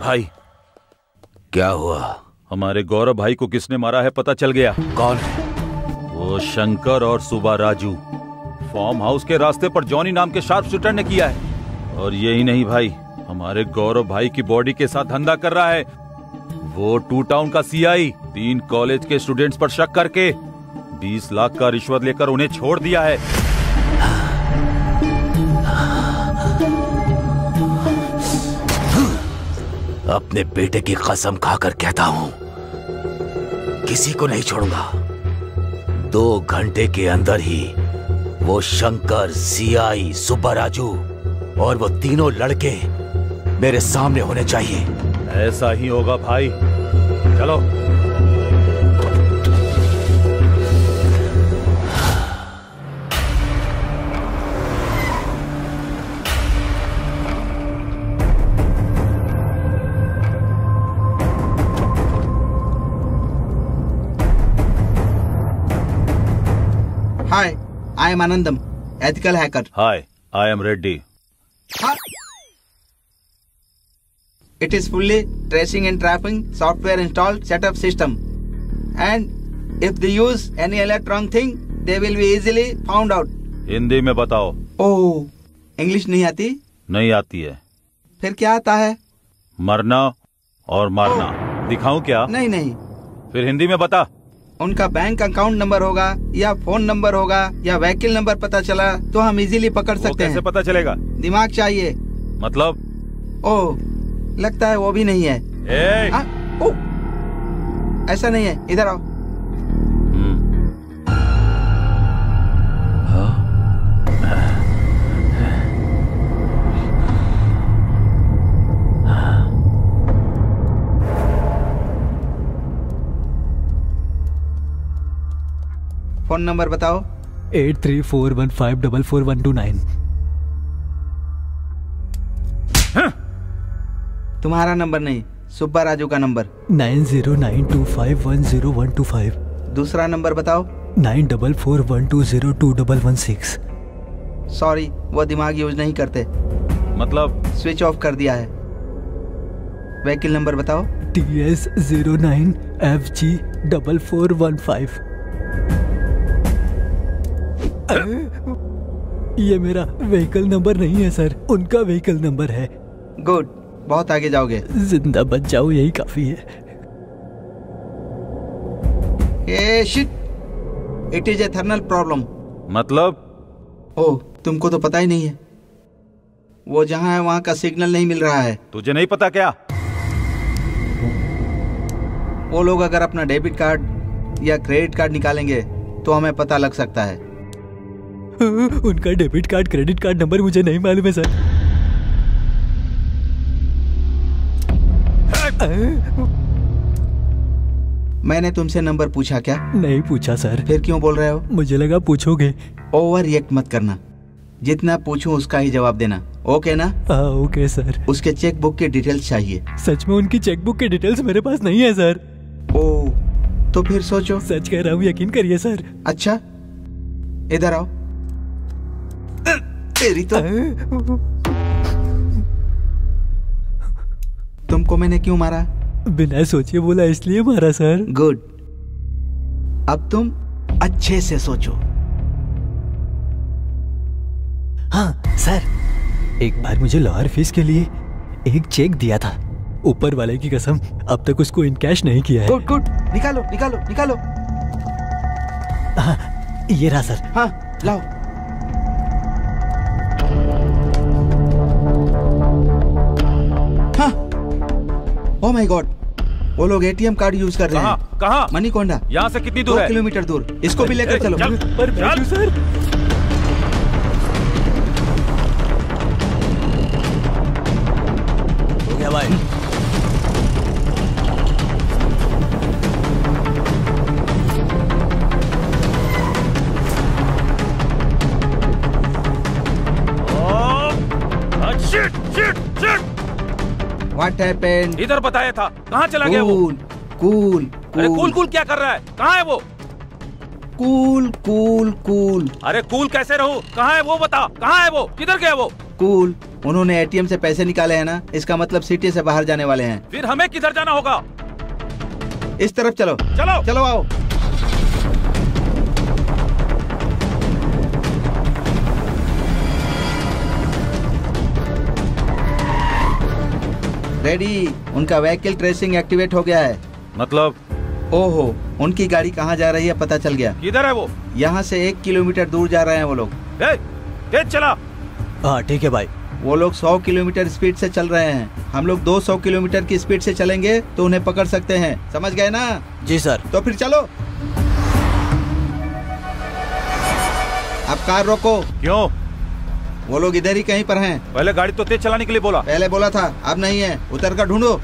भाई क्या हुआ? हमारे गौरव भाई को किसने मारा है पता चल गया। कौन? वो शंकर और सुबा राजू। फार्म हाउस के रास्ते पर जॉनी नाम के शार्प शूटर ने किया है। और यही नहीं भाई, हमारे गौरव भाई की बॉडी के साथ धंधा कर रहा है। वो 2 टाउन का सीआई 3 कॉलेज के स्टूडेंट्स पर शक करके 20 लाख का रिश्वत लेकर उन्हें छोड़ दिया है। अपने बेटे की कसम खाकर कहता हूं, किसी को नहीं छोड़ूंगा। 2 घंटे के अंदर ही वो शंकर, सीआई, सुब्बाराजू और वो तीनों लड़के मेरे सामने होने चाहिए। ऐसा ही होगा भाई, चलो। Hi, I am Anandam, ethical hacker. Hi, I am Reddy. It is fully tracing and tracking software installed setup system. And if they use any electronic thing, they will be easily found out. Hindi में बताओ। ओह, इंग्लिश नहीं आती? नहीं आती है। फिर क्या आता है? मरना और मारना। दिखाऊं क्या? नहीं नहीं। फिर हिंदी में बता। उनका बैंक अकाउंट नंबर होगा या फोन नंबर होगा या व्हीकल नंबर पता चला तो हम इजीली पकड़ सकते हैं। कैसे पता चलेगा? दिमाग चाहिए। मतलब? ओह, लगता है वो भी नहीं है। ऐसा नहीं है, इधर आओ। फोन नंबर बताओ। 8341544129। तुम्हारा नंबर नहीं, सुब्बाराजू का नंबर। 9092510125। दूसरा नंबर बताओ। 9441202116। सॉरी, वो दिमाग यूज नहीं करते। मतलब? स्विच ऑफ कर दिया है। व्हीकल नंबर बताओ। TS09FG4415। ये मेरा व्हीकल नंबर नहीं है सर, उनका व्हीकल नंबर है। गुड, बहुत आगे जाओगे। जिंदा बच जाओ, यही काफी है। Ah shit, it is a thermal problem. मतलब? ओह, तुमको तो पता ही नहीं है। वो जहाँ है वहाँ का सिग्नल नहीं मिल रहा है। तुझे नहीं पता क्या? वो लोग अगर अपना डेबिट कार्ड या क्रेडिट कार्ड निकालेंगे तो हमें पता लग सकता है। उनका debit card credit card number मुझे नहीं मालूम है सर। मैंने तुमसे नंबर पूछा क्या? नहीं पूछा सर। फिर क्यों बोल रहे हो? मुझे लगा पूछोगे। ओवर रिएक्ट मत करना, जितना पूछूं उसका ही जवाब देना, ओके ना? हाँ ओके सर। उसके चेक बुक की डिटेल्स चाहिए। सच में उनकी चेक बुक की डिटेल्स मेरे पास नहीं है सर। ओह, तो फिर सोचो। सच कह रहा हूँ, यकीन करिए सर। अच्छा, इधर आओ। तेरी तो। तुमको मैंने क्यों मारा? बिना सोचे बोला इसलिए मारा सर। गुड, अब तुम अच्छे से सोचो। हाँ सर, एक बार मुझे लॉयर फीस के लिए एक चेक दिया था। ऊपर वाले की कसम, अब तक उसको इन कैश नहीं किया है। गुड गुड, निकालो निकालो निकालो। हाँ, ये रहा सर। हाँ लाओ। हाँ, ओह माय गॉड, वो लोग एटीएम कार्ड यूज कर रहे हैं। कहाँ? मणिकोंडा। यहाँ से कितनी दूर है? 2 किलोमीटर दूर। इसको भी लेकर चलो। पर बैठो सर। हो गया भाई। Shit shit shit. What happened? इधर बताया था, कहाँ चला गया वो? कूल। अरे कूल कूल क्या कर रहा है? कहाँ है वो? Cool cool cool. अरे कूल कैसे रहूं? कहाँ है वो बता? कहाँ है वो? किधर गया वो? कूल, उन्होंने एटीएम से पैसे निकाले हैं ना, इसका मतलब सिटी से बाहर जाने वाले हैं। फिर हमें किधर जाना होगा? इस तरफ चलो। चलो चलो आओ। रेडी, उनका व्हीकल ट्रेसिंग एक्टिवेट हो गया है। मतलब? ओहो, उनकी गाड़ी कहाँ जा रही है पता चल गया। किधर है वो? यहाँ से 1 किलोमीटर दूर जा रहे हैं वो लोग। तेज चला। हाँ ठीक है भाई। वो लोग 100 किलोमीटर स्पीड से चल रहे हैं, हम लोग 200 किलोमीटर की स्पीड से चलेंगे तो उन्हें पकड़ सकते हैं, समझ गए ना? जी सर। तो फिर चलो। अब कार रोको। क्यों? वो लोग इधर ही कहीं पर हैं। पहले गाड़ी तो तेज चलाने के लिए बोला। पहले बोला था, अब नहीं है। उतर कर ढूंढो।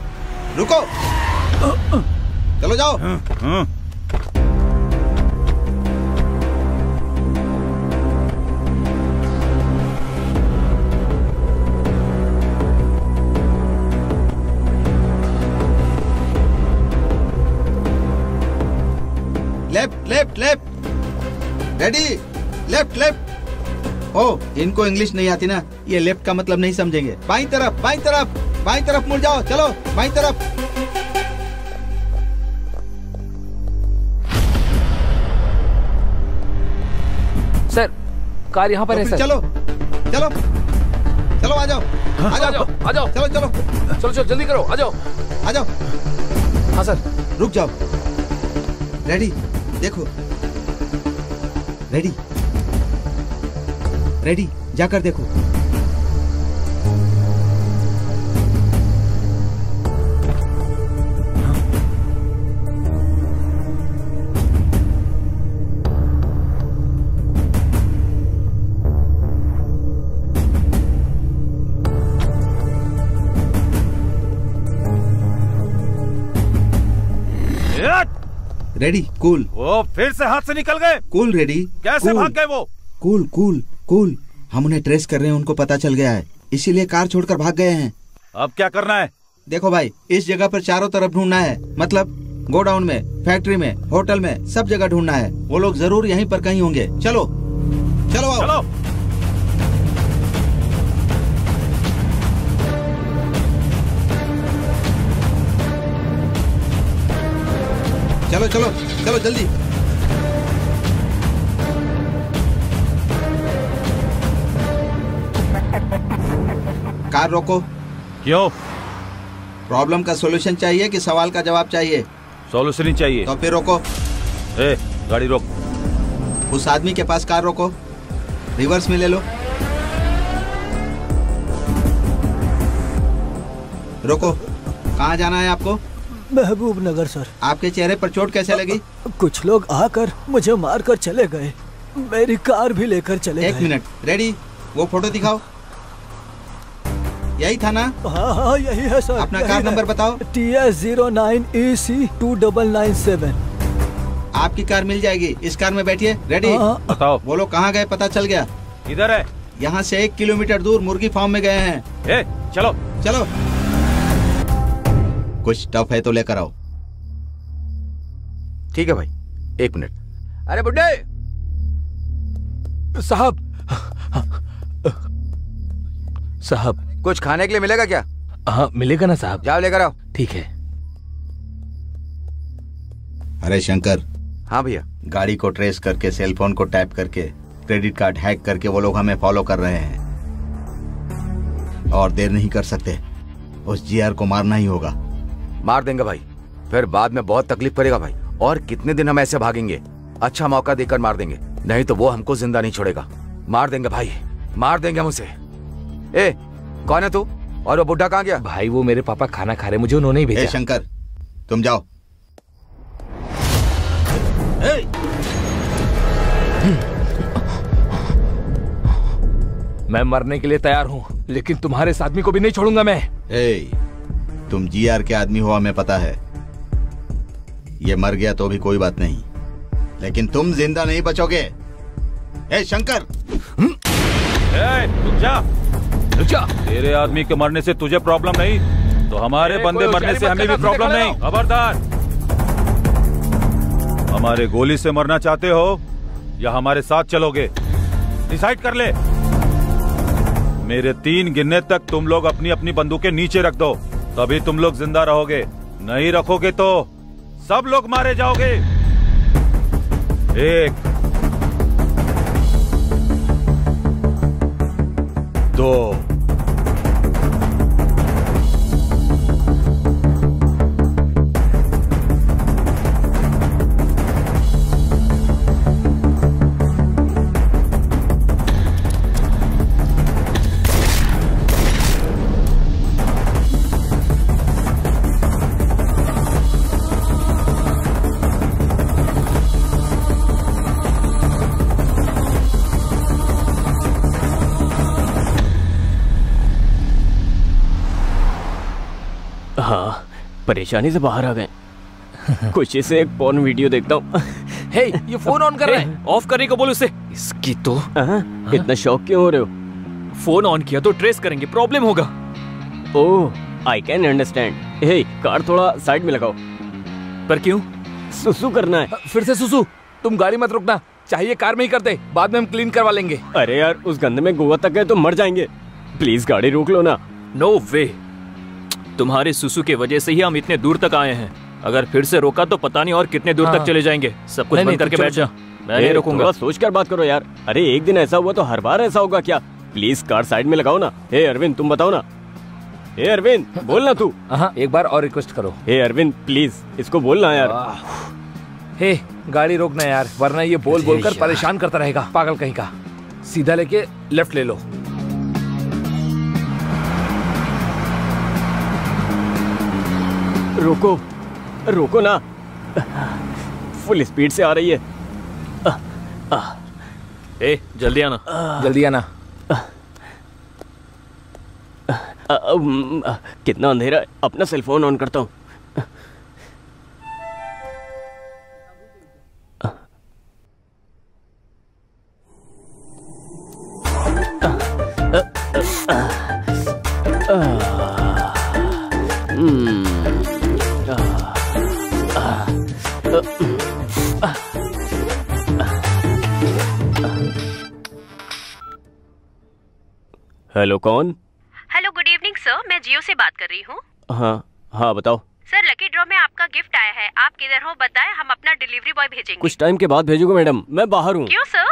रुको, चलो जाओ। Left left left. Ready, left left. ओ, इनको इंग्लिश नहीं आती ना, ये लेफ्ट का मतलब नहीं समझेंगे। बाईं तरफ, बाईं तरफ, बाईं तरफ मुड़ जाओ। चलो बाईं तरफ। सर, कार यहाँ पर तो है सर। चलो चलो चलो, आ जाओ आ जाओ आ जाओ। चलो चलो चलो चलो, जल्दी करो, आ जाओ आ जाओ। हाँ सर। रुक जाओ। रेडी, देखो। रेडी रेडी, जाकर देखो। Ready, cool. वो फिर से हाथ से निकल गए। Cool ready. कैसे भाग गए वो? Cool cool cool. हम उन्हें ट्रेस कर रहे हैं, उनको पता चल गया है, इसीलिए कार छोड़कर भाग गए हैं। अब क्या करना है? देखो भाई, इस जगह पर चारों तरफ ढूंढना है, मतलब गोडाउन में, फैक्ट्री में, होटल में, सब जगह ढूंढना है। वो लोग जरूर यहीं पर कहीं होंगे। चलो चलो आओ। चलो। चलो चलो चलो जल्दी। कार रोको। क्यों? प्रॉब्लम का सॉल्यूशन चाहिए कि सवाल का जवाब चाहिए? सॉल्यूशन ही चाहिए। तो फिर रोको। गाड़ी रोक। उस आदमी के पास कार रोको, रिवर्स में ले लो। रोको। कहाँ जाना है आपको? महबूब नगर सर। आपके चेहरे पर चोट कैसे लगी? कुछ लोग आकर मुझे मारकर चले गए, मेरी कार भी लेकर चले गए। 1 मिनट। रेडी, वो फोटो दिखाओ। यही था ना? हाँ हाँ यही है सर। अपना कार नंबर बताओ। TS09EC2997। आपकी कार मिल जाएगी, इस कार में बैठिए। रेडी? बताओ। वो लोग कहाँ गए पता चल गया? इधर है। यहाँ से 1 किलोमीटर दूर मुर्गी फार्म में गए हैं। चलो चलो। कुछ टफ है तो लेकर आओ। ठीक है भाई, 1 मिनट। अरे बुड्ढे साहब, साहब कुछ खाने के लिए मिलेगा क्या? हाँ मिलेगा ना साहब। जाओ लेकर आओ। ठीक है। अरे शंकर। हाँ भैया। गाड़ी को ट्रेस करके, सेल फोन को टैप करके, क्रेडिट कार्ड हैक करके वो लोग हमें फॉलो कर रहे हैं और देर नहीं कर सकते। उस जीआर को मारना ही होगा। मार देंगे भाई, फिर बाद में बहुत तकलीफ पड़ेगा भाई। और कितने दिन हम ऐसे भागेंगे? अच्छा मौका देकर मार देंगे, नहीं तो वो हमको जिंदा नहीं छोड़ेगा। मार देंगे भाई, मार देंगे हम उसे। ए, कौन है तू? और वो बुड्ढा कहाँ गया? भाई वो मेरे पापा खाना खा रहे, मुझे उन्होंने ही भेजा। शंकर तुम जाओ। मैं मरने के लिए तैयार हूँ, लेकिन तुम्हारे इस आदमी को भी नहीं छोड़ूंगा मैं। तुम जीआर के आदमी हो, हमें पता है। ये मर गया तो भी कोई बात नहीं, लेकिन तुम जिंदा नहीं बचोगे। शंकर रुक जा, रुक जा। तेरे आदमी के मरने से तुझे प्रॉब्लम नहीं, तो हमारे बंदे मरने से हमें भी प्रॉब्लम नहीं। खबरदार। हमारे गोली से मरना चाहते हो या हमारे साथ चलोगे? डिसाइड कर ले। मेरे 3 गिनने तक तुम लोग अपनी अपनी बंदूकें नीचे रख दो, तभी तुम लोग जिंदा रहोगे। नहीं रखोगे तो सब लोग मारे जाओगे। 1 2 हाँ, परेशानी से बाहर आ गए। खुशी से एक पॉर्न वीडियो देखता हूँ। हे, ये फोन ऑन कर रहा है। ऑफ करने को बोलो उसे। इसकी तो इतना शौक क्यों हो रहे हो? फोन ऑन किया तो ट्रेस करेंगे, प्रॉब्लम होगा। Oh, I can understand. Hey, car थोड़ा साइड में लगाओ। पर क्यों? सुसु करना है। फिर से सुसु? तुम गाड़ी मत रुकना, चाहिए कार में ही कर दे, बाद में हम क्लीन करवा लेंगे। अरे यार, उस गंदे में गोवा तक गए तो मर जाएंगे। प्लीज गाड़ी रोक लो ना। नो वे, तुम्हारे सुसु के वजह से ही हम इतने दूर तक आए हैं। अगर फिर से रोका तो पता नहीं और कितने दूर तक चले जाएंगे। सब कुछ बंद करके बैठ जा, मैं नहीं रोकूंगा। सोच कर बात करो यार। अरे एक दिन ऐसा हुआ तो हर बार ऐसा होगा क्या? प्लीज कार साइड में लगाओ ना। हे अरविंद, तुम बताओ ना। हे अरविंद, बोलना तू। एक बार और रिक्वेस्ट करो। हे अरविंद, प्लीज इसको बोलना यार। हे, गाड़ी रोकना यार, वरना ये बोल बोल कर परेशान करता रहेगा, पागल कहीं का। सीधा लेके लेफ्ट ले लो। रोको, रोको ना। फुल स्पीड से आ रही है। ए, जल्दी आना, जल्दी आना। कितना अंधेरा है, अपना सेल फोन ऑन करता हूँ। हेलो, कौन? हेलो, गुड इवनिंग सर, मैं जियो से बात कर रही हूँ। हाँ बताओ। सर, लकी ड्रॉ में आपका गिफ्ट आया है, आप किधर हो बताएं, हम अपना डिलीवरी बॉय भेजेंगे। कुछ टाइम के बाद भेजोगे मैडम, मैं बाहर हूँ। क्यों सर?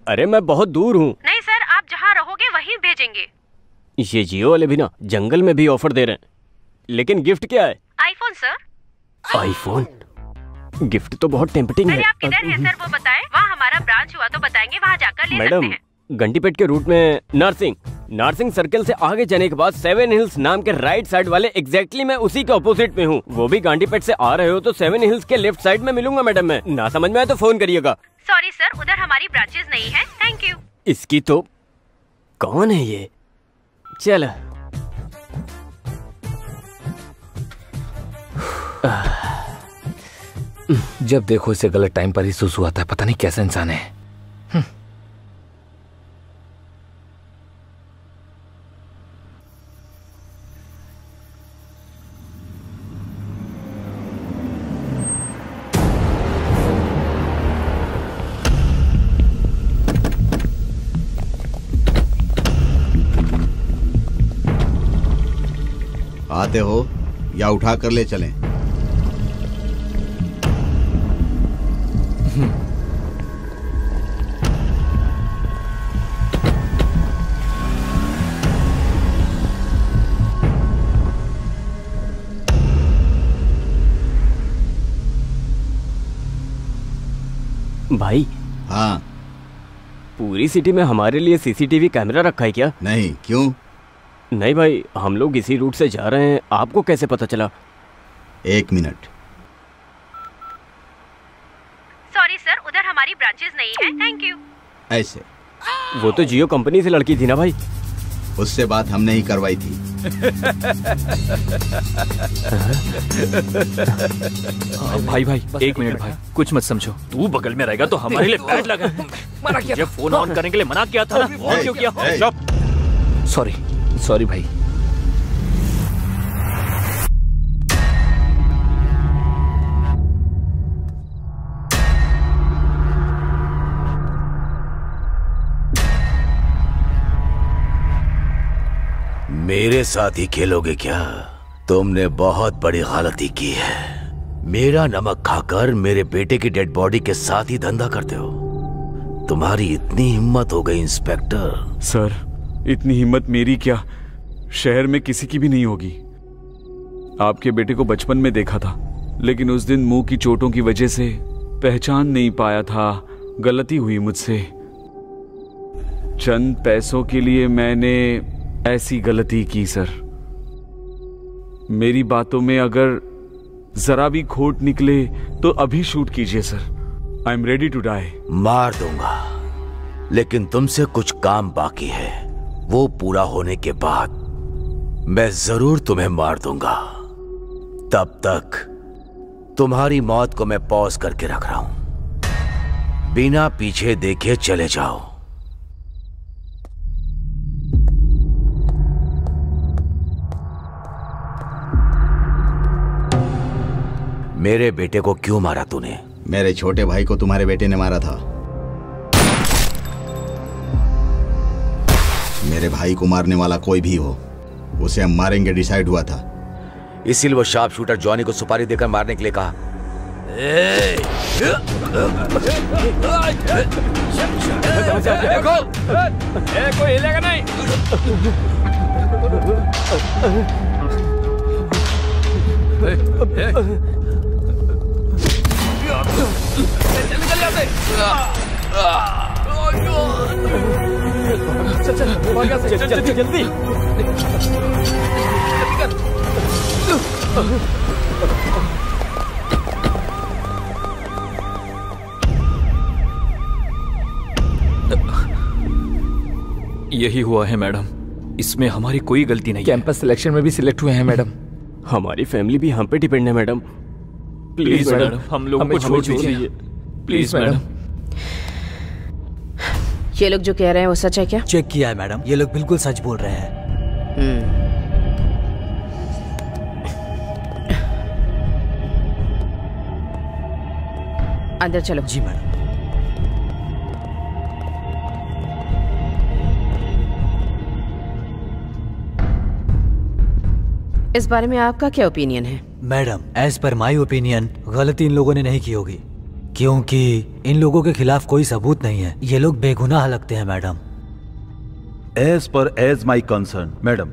अरे मैं बहुत दूर हूँ। नहीं सर, आप जहाँ रहोगे वहीं भेजेंगे। ये जियो वाले भी ना जंगल में भी ऑफर दे रहे हैं, लेकिन गिफ्ट क्या है? IPhone sir. आईफोन? गिफ्ट तो बहुत टेम्पटिंग है। आप किधर हैं सर वो बताएं, वहाँ हमारा ब्रांच हुआ तो बताएंगे, वहाँ जाकर ले सकते हैं। घंटीपेट के रूट में नारसिंग सर्कल से आगे जाने के बाद 7 हिल्स नाम के राइट साइड वाले एग्जैक्टली मैं उसी के ऑपोजिट में हूँ। वो भी घंटीपेट से आ रहे हो तो 7 हिल्स के लेफ्ट साइड में मिलूंगा मैडम। मैं ना समझ में आए तो फोन करिएगा। सॉरी सर, उधर हमारी ब्रांचेस नहीं है। Thank you. इसकी तो कौन है ये? चल जब देखो इसे गलत टाइम पर ही सुसु आता है, पता नहीं कैसा इंसान है। आते हो या उठा कर ले चलें? भाई। हाँ। पूरी सिटी में हमारे लिए सीसीटीवी कैमरा रखा है क्या? नहीं, क्यों? नहीं भाई, हम लोग इसी रूट से जा रहे हैं, आपको कैसे पता चला? 1 मिनट। सॉरी सर, उधर हमारी ब्रांचेस नहीं है। Thank you. ऐसे? वो तो जियो कंपनी से लड़की थी ना भाई। उससे बात हमने ही करवाई थी। भाई एक मिनट भाई, कुछ मत समझो। तू बगल में रहेगा तो हमारे लिए बैड लगा। मना किया, जब फोन ऑन करने के लिए मना किया था। ऑन क्यों किया? सॉरी भाई। मेरे साथ ही खेलोगे क्या? तुमने बहुत बड़ी गलती की है। मेरा नमक खाकर मेरे बेटे की डेड बॉडी के साथ ही धंधा करते हो। तुम्हारी इतनी हिम्मत हो गई इंस्पेक्टर। सर, इतनी हिम्मत मेरी क्या, शहर में किसी की भी नहीं होगी। आपके बेटे को बचपन में देखा था, लेकिन उस दिन मुंह की चोटों की वजह से पहचान नहीं पाया था। गलती हुई मुझसे। चंद पैसों के लिए मैंने ऐसी गलती की सर। मेरी बातों में अगर जरा भी खोट निकले तो अभी शूट कीजिए sir. I am ready to die. मार दूंगा, लेकिन तुमसे कुछ काम बाकी है। वो पूरा होने के बाद मैं जरूर तुम्हें मार दूंगा। तब तक तुम्हारी मौत को मैं पॉज करके रख रहा हूं। बिना पीछे देखे चले जाओ। मेरे बेटे को क्यों मारा तूने? मेरे छोटे भाई को तुम्हारे बेटे ने मारा था। मेरे भाई को मारने वाला कोई भी हो, उसे हम मारेंगे डिसाइड हुआ था। इसीलिए वो शार्प शूटर जॉनी को सुपारी देकर मारने के लिए कहा। देखो, कोई हिलेगा नहीं। जल्दी जल्दी यही हुआ है मैडम, इसमें हमारी कोई गलती नहीं। कैंपस सिलेक्शन में भी सिलेक्ट हुए हैं मैडम। हमारी फैमिली भी हम पे डिपेंड है मैडम। प्लीज मैडम, हम लोगों को छोड़ दीजिए प्लीज मैडम। ये लोग जो कह रहे हैं वो सच है क्या? चेक किया है मैडम, ये लोग बिल्कुल सच बोल रहे हैं। अंदर चलो। जी मैडम। इस बारे में आपका क्या ओपिनियन है? Madam, as per my opinion गलती इन लोगों ने नहीं की होगी, क्योंकि इन लोगों के खिलाफ कोई सबूत नहीं है। ये लोग बेगुनाह लगते हैं madam. As my concern madam,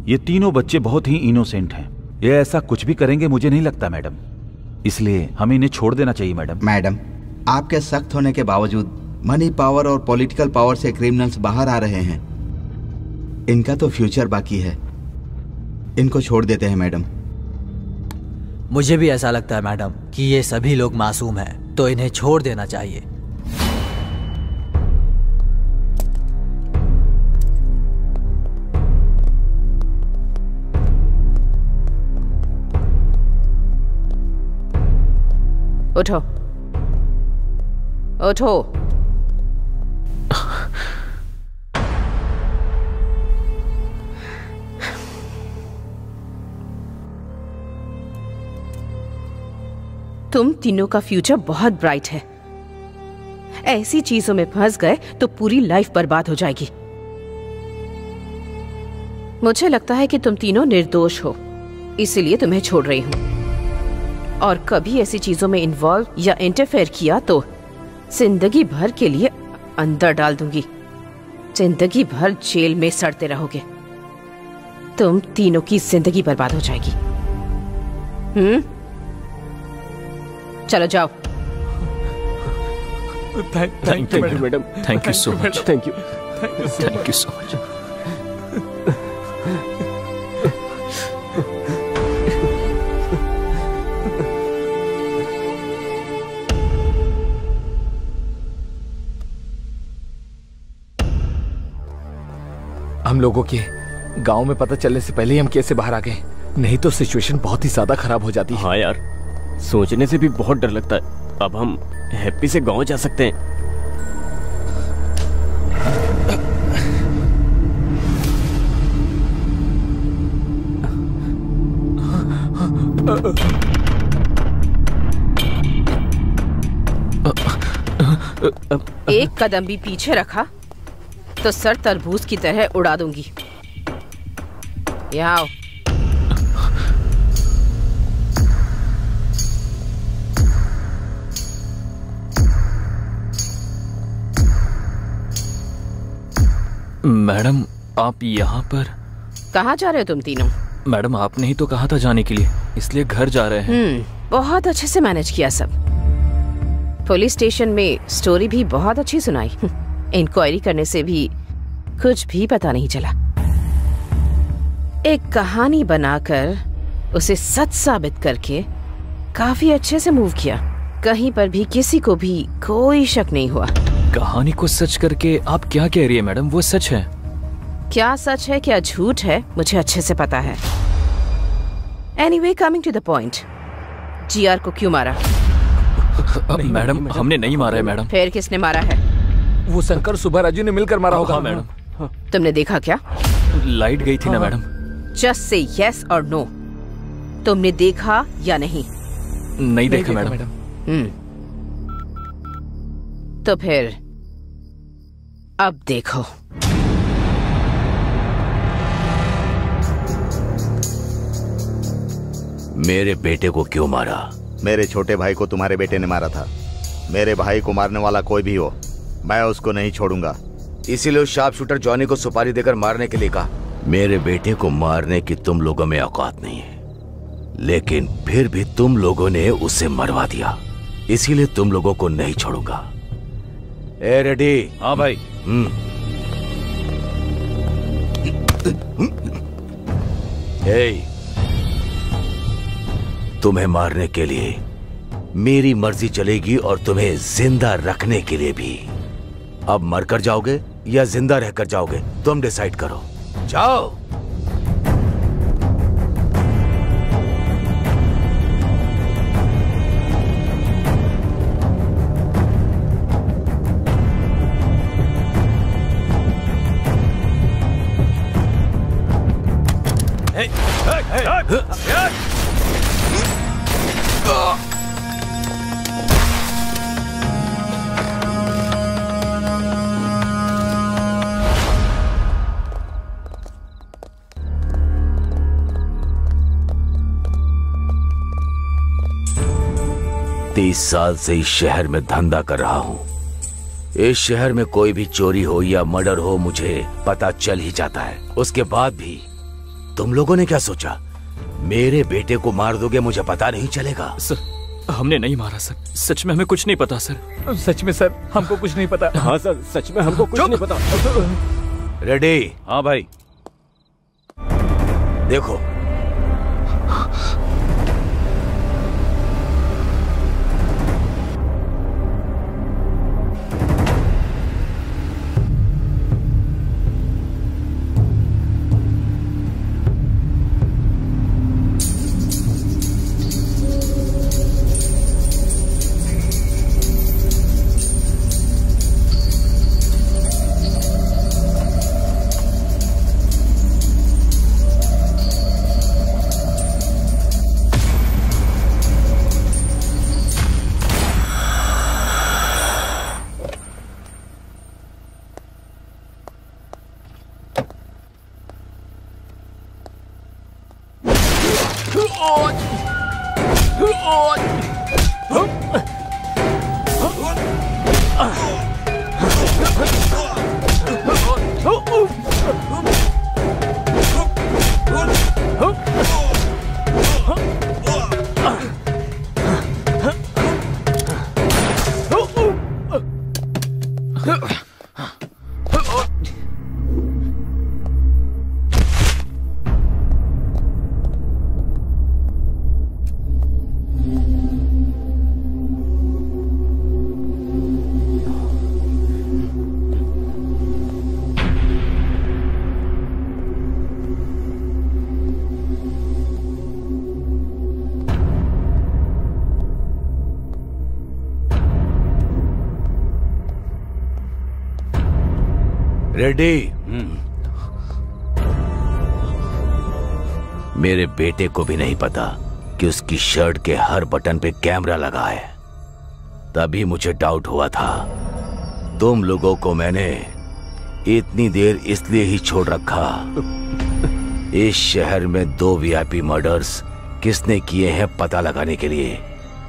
ये तीनों बच्चे बहुत ही इनोसेंट हैं। ये ऐसा कुछ भी करेंगे मुझे नहीं लगता मैडम, इसलिए हमें इन्हें छोड़ देना चाहिए मैडम। मैडम, आपके सख्त होने के बावजूद मनी पावर और पॉलिटिकल पावर से क्रिमिनल्स बाहर आ रहे हैं। इनका तो फ्यूचर बाकी है, इनको छोड़ देते हैं मैडम। मुझे भी ऐसा लगता है मैडम कि ये सभी लोग मासूम हैं, तो इन्हें छोड़ देना चाहिए। उठो उठो। तुम तीनों का फ्यूचर बहुत ब्राइट है। ऐसी चीजों में फंस गए तो पूरी लाइफ बर्बाद हो जाएगी। मुझे लगता है कि तुम तीनों निर्दोष हो, इसीलिए तुम्हें छोड़ रही हूं। और कभी ऐसी चीजों में इन्वॉल्व या इंटरफेयर किया तो जिंदगी भर के लिए अंदर डाल दूंगी। जिंदगी भर जेल में सड़ते रहोगे। तुम तीनों की जिंदगी बर्बाद हो जाएगी। चलो जाओ। Thank you madam. Thank you so much. Thank you so much. हम लोगों के गांव में पता चलने से पहले ही हम कैसे बाहर आ गए, नहीं तो सिचुएशन बहुत ही ज्यादा खराब हो जाती है। हाँ यार, सोचने से भी बहुत डर लगता है। अब हम हैप्पी से गांव जा सकते हैं। एक कदम भी पीछे रखा तो सर तरबूज की तरह उड़ा दूंगी। यहाँ आओ। मैडम, आप यहाँ पर कहाँ जा रहे हो तुम तीनों? मैडम, आपने ही तो कहा था जाने के लिए, इसलिए घर जा रहे हैं। बहुत अच्छे से मैनेज किया सब। पुलिस स्टेशन में स्टोरी भी बहुत अच्छी सुनाई। इंक्वायरी करने से भी कुछ भी पता नहीं चला। एक कहानी बनाकर उसे सच साबित करके काफी अच्छे से मूव किया। कहीं पर भी किसी को भी कोई शक नहीं हुआ। कहानी को सच करके आप क्या कह रही है मैडम? वो सच है। क्या सच है क्या झूठ है मुझे अच्छे से पता है। Anyway, coming to the point, GR को क्यों मारा? मैडम, हमने नहीं मारा है मैडम। फिर किसने मारा है? वो शंकर सुबह राजू ने मिलकर मारा होगा। हाँ मैडम। तुमने देखा क्या? लाइट गई थी ना मैडम। जस्ट से यस और नो, तुमने देखा या नहीं? नहीं देखा मैडम। तो फिर अब देखो। मेरे बेटे को क्यों मारा? मेरे छोटे भाई को तुम्हारे बेटे ने मारा था। मेरे भाई को मारने वाला कोई भी हो, मैं उसको नहीं छोड़ूंगा। इसीलिए उस शार्प शूटर जॉनी को सुपारी देकर मारने के लिए कहा। मेरे बेटे को मारने की तुम लोगों में औकात नहीं है, लेकिन फिर भी तुम लोगों ने उसे मरवा दिया, इसीलिए तुम लोगों को नहीं छोड़ूंगा। ए रेडी? हाँ भाई। तुम्हें मारने के लिए मेरी मर्जी चलेगी और तुम्हें जिंदा रखने के लिए भी। अब मरकर जाओगे या जिंदा रहकर जाओगे, तुम डिसाइड करो। जाओ। तीस साल से इस शहर में धंधा कर रहा हूं। इस शहर में कोई भी चोरी हो या मर्डर हो, मुझे पता चल ही जाता है। उसके बाद भी तुम लोगों ने क्या सोचा, मेरे बेटे को मार दोगे, मुझे पता नहीं चलेगा? सर, हमने नहीं मारा सर, सच में हमें कुछ नहीं पता सर। सच में सर, हमको कुछ नहीं पता। हाँ सर, सच में हमको कुछ नहीं पता। रेडी? हाँ भाई। देखो, रेडी? मेरे बेटे को भी नहीं पता कि उसकी शर्ट के हर बटन पे कैमरा लगा है। तभी मुझे डाउट हुआ था। तुम लोगों को मैंने इतनी देर इसलिए ही छोड़ रखा। इस शहर में 2 वीआईपी मर्डर्स किसने किए हैं पता लगाने के लिए।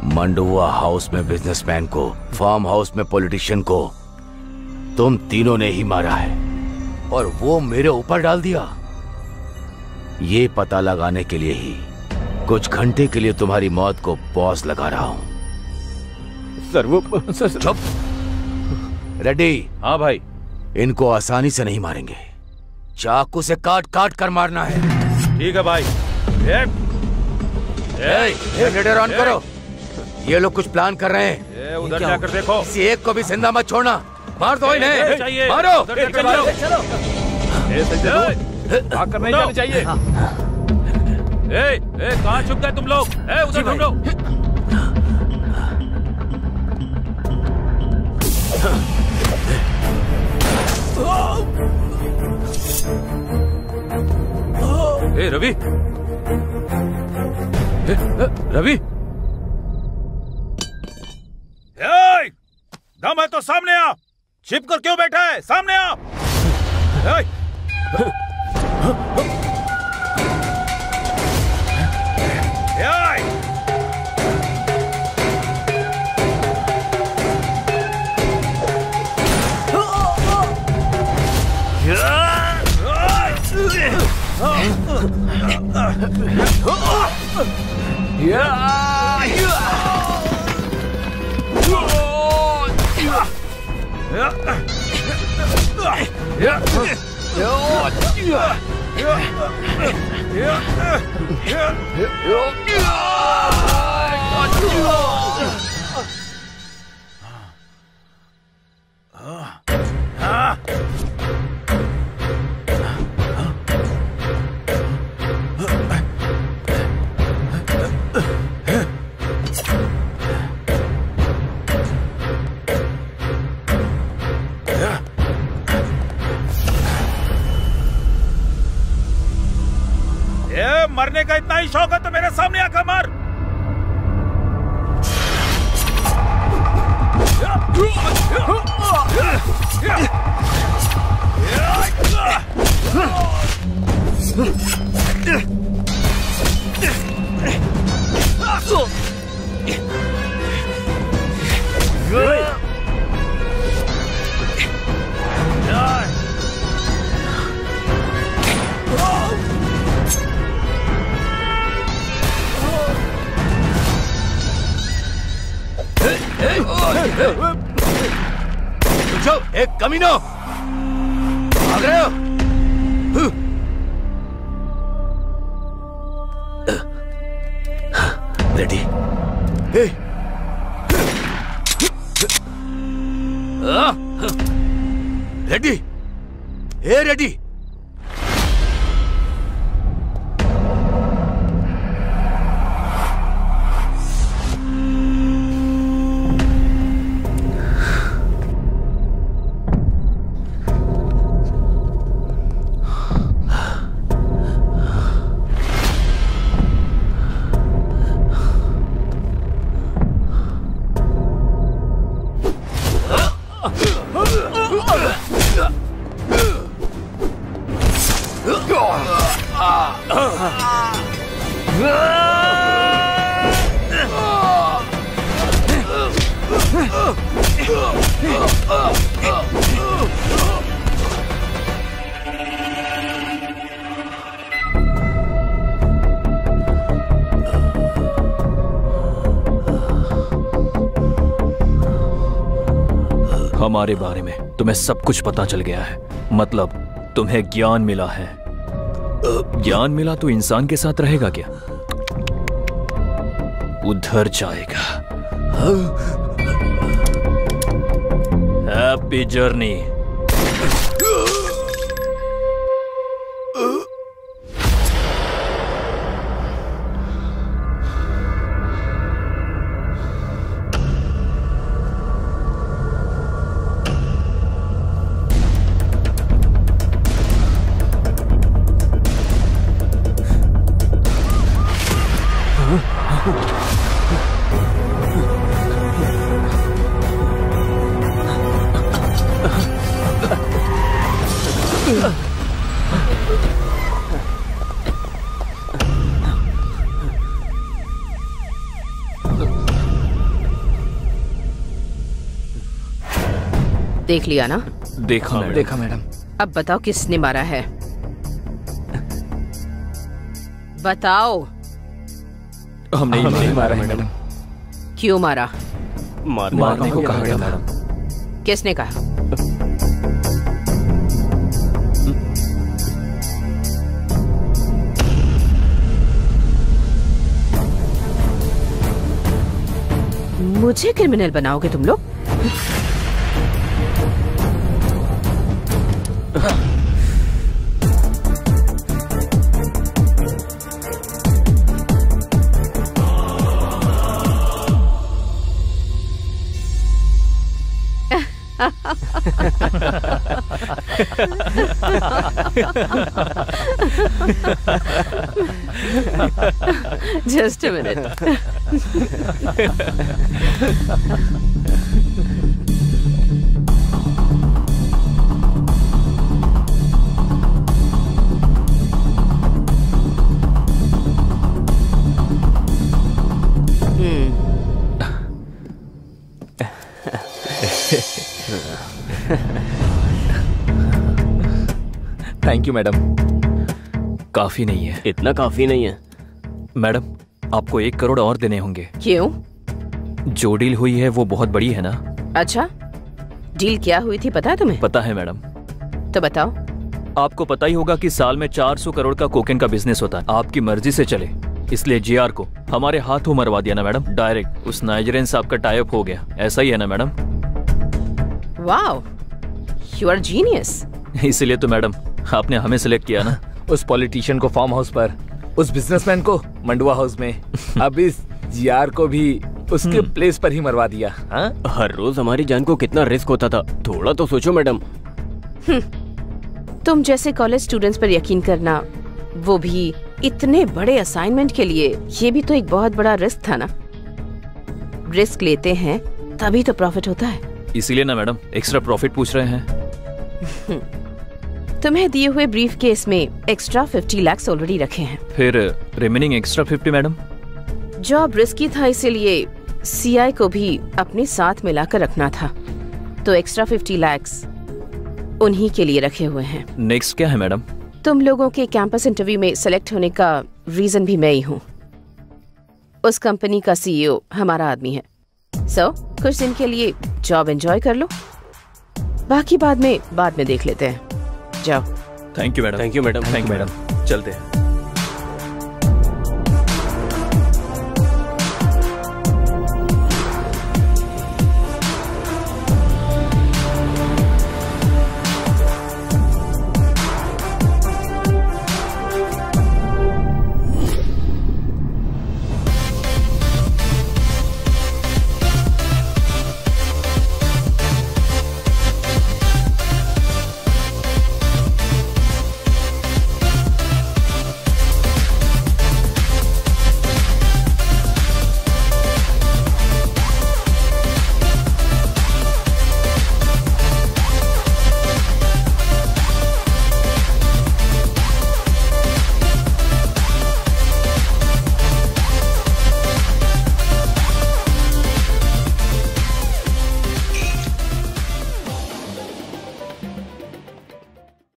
मंडुआ हाउस में बिजनेसमैन को, फार्म हाउस में पॉलिटिशियन को तुम तीनों ने ही मारा है, और वो मेरे ऊपर डाल दिया। ये पता लगाने के लिए ही कुछ घंटे के लिए तुम्हारी मौत को पॉज लगा रहा हूं। सर वो चुप। रेडी? हाँ भाई। इनको आसानी से नहीं मारेंगे, चाकू से काट काट कर मारना है। ठीक है भाई। जनरेटर ऑन करो। ये लोग कुछ प्लान कर रहे हैं। उधर जाकर देखो। किसी एक को भी जिंदा मत छोड़ना। मार दो इन्हें, मारो। भाग कर नहीं जाना चाहिए। कहाँ छुप गए तुम लोग? उधर ढूंढो। रवि, रवि, दम है तो सामने आ। छिप कर क्यों बैठा है? सामने आ। मरने का इतना ही शौक है तो मेरे सामने आकर मार। जाओ, एक कमीनो भाग रहे हो? रेडी? रेडी? रेडी? हमारे बारे में तुम्हें सब कुछ पता चल गया है। मतलब तुम्हें ज्ञान मिला है। ज्ञान मिला तो इंसान के साथ रहेगा क्या? उधर जाएगा। Happy journey. देख लिया ना? देखा मैडम। देखा मैडम। अब बताओ किसने मारा है? बताओ। हमने नहीं मारा मैडम। क्यों मारा? मारने को कहा गया मैडम। किसने कहा? मुझे क्रिमिनल बनाओगे तुम लोग? Just a minute. Thank you madam. काफी नहीं है। इतना काफी नहीं है मैडम, आपको 1 करोड़ और देने होंगे। क्यों? जो डील हुई है वो बहुत बड़ी है ना। अच्छा, डील क्या हुई थी पता है तुम्हें? पता है मैडम। तो बताओ। आपको पता ही होगा कि साल में 400 करोड़ का कोकेन का बिजनेस होता है। आपकी मर्जी से चले, इसलिए जीआर को हमारे हाथों मरवा दिया ना मैडम। डायरेक्ट उस नाइजीरियन साहब का टाई अप हो गया। ऐसा ही है ना madam? Wow, you are genius. इसीलिए तो मैडम आपने हमें सिलेक्ट किया ना। उस पॉलिटिशियन को फार्म हाउस पर, उस बिजनेसमैन को मंडुआ हाउस में, अब इस जीआर को भी उसके प्लेस पर ही मरवा दिया। हाँ? हर रोज हमारी जान को कितना रिस्क होता था, थोड़ा तो सोचो मैडम। तुम जैसे कॉलेज स्टूडेंट्स पर यकीन करना, वो भी इतने बड़े असाइनमेंट के लिए, ये भी तो एक बहुत बड़ा रिस्क था ना। रिस्क लेते हैं तभी तो प्रॉफिट होता है। इसीलिए ना मैडम एक्स्ट्रा प्रॉफिट पूछ रहे हैं। तुम्हें दिए हुए ब्रीफ केस में एक्स्ट्रा 50 लाख ऑलरेडी रखे हैं। फिर remaining extra 50 madam? Job risky था, इसीलिए सीआई को भी अपने साथ मिलाकर रखना था, तो एक्स्ट्रा 50 लाख उन्हीं के लिए रखे हुए हैं। नेक्स्ट क्या है मैडम? तुम लोगों के कैंपस इंटरव्यू में सेलेक्ट होने का रीजन भी मैं ही हूँ। उस कंपनी का सीईओ हमारा आदमी है। सो कुछ दिन के लिए जॉब एंजॉय कर लो, बाकी बाद में देख लेते हैं। जाओ। Thank you madam. Thank you madam. Thank you madam. चलते हैं।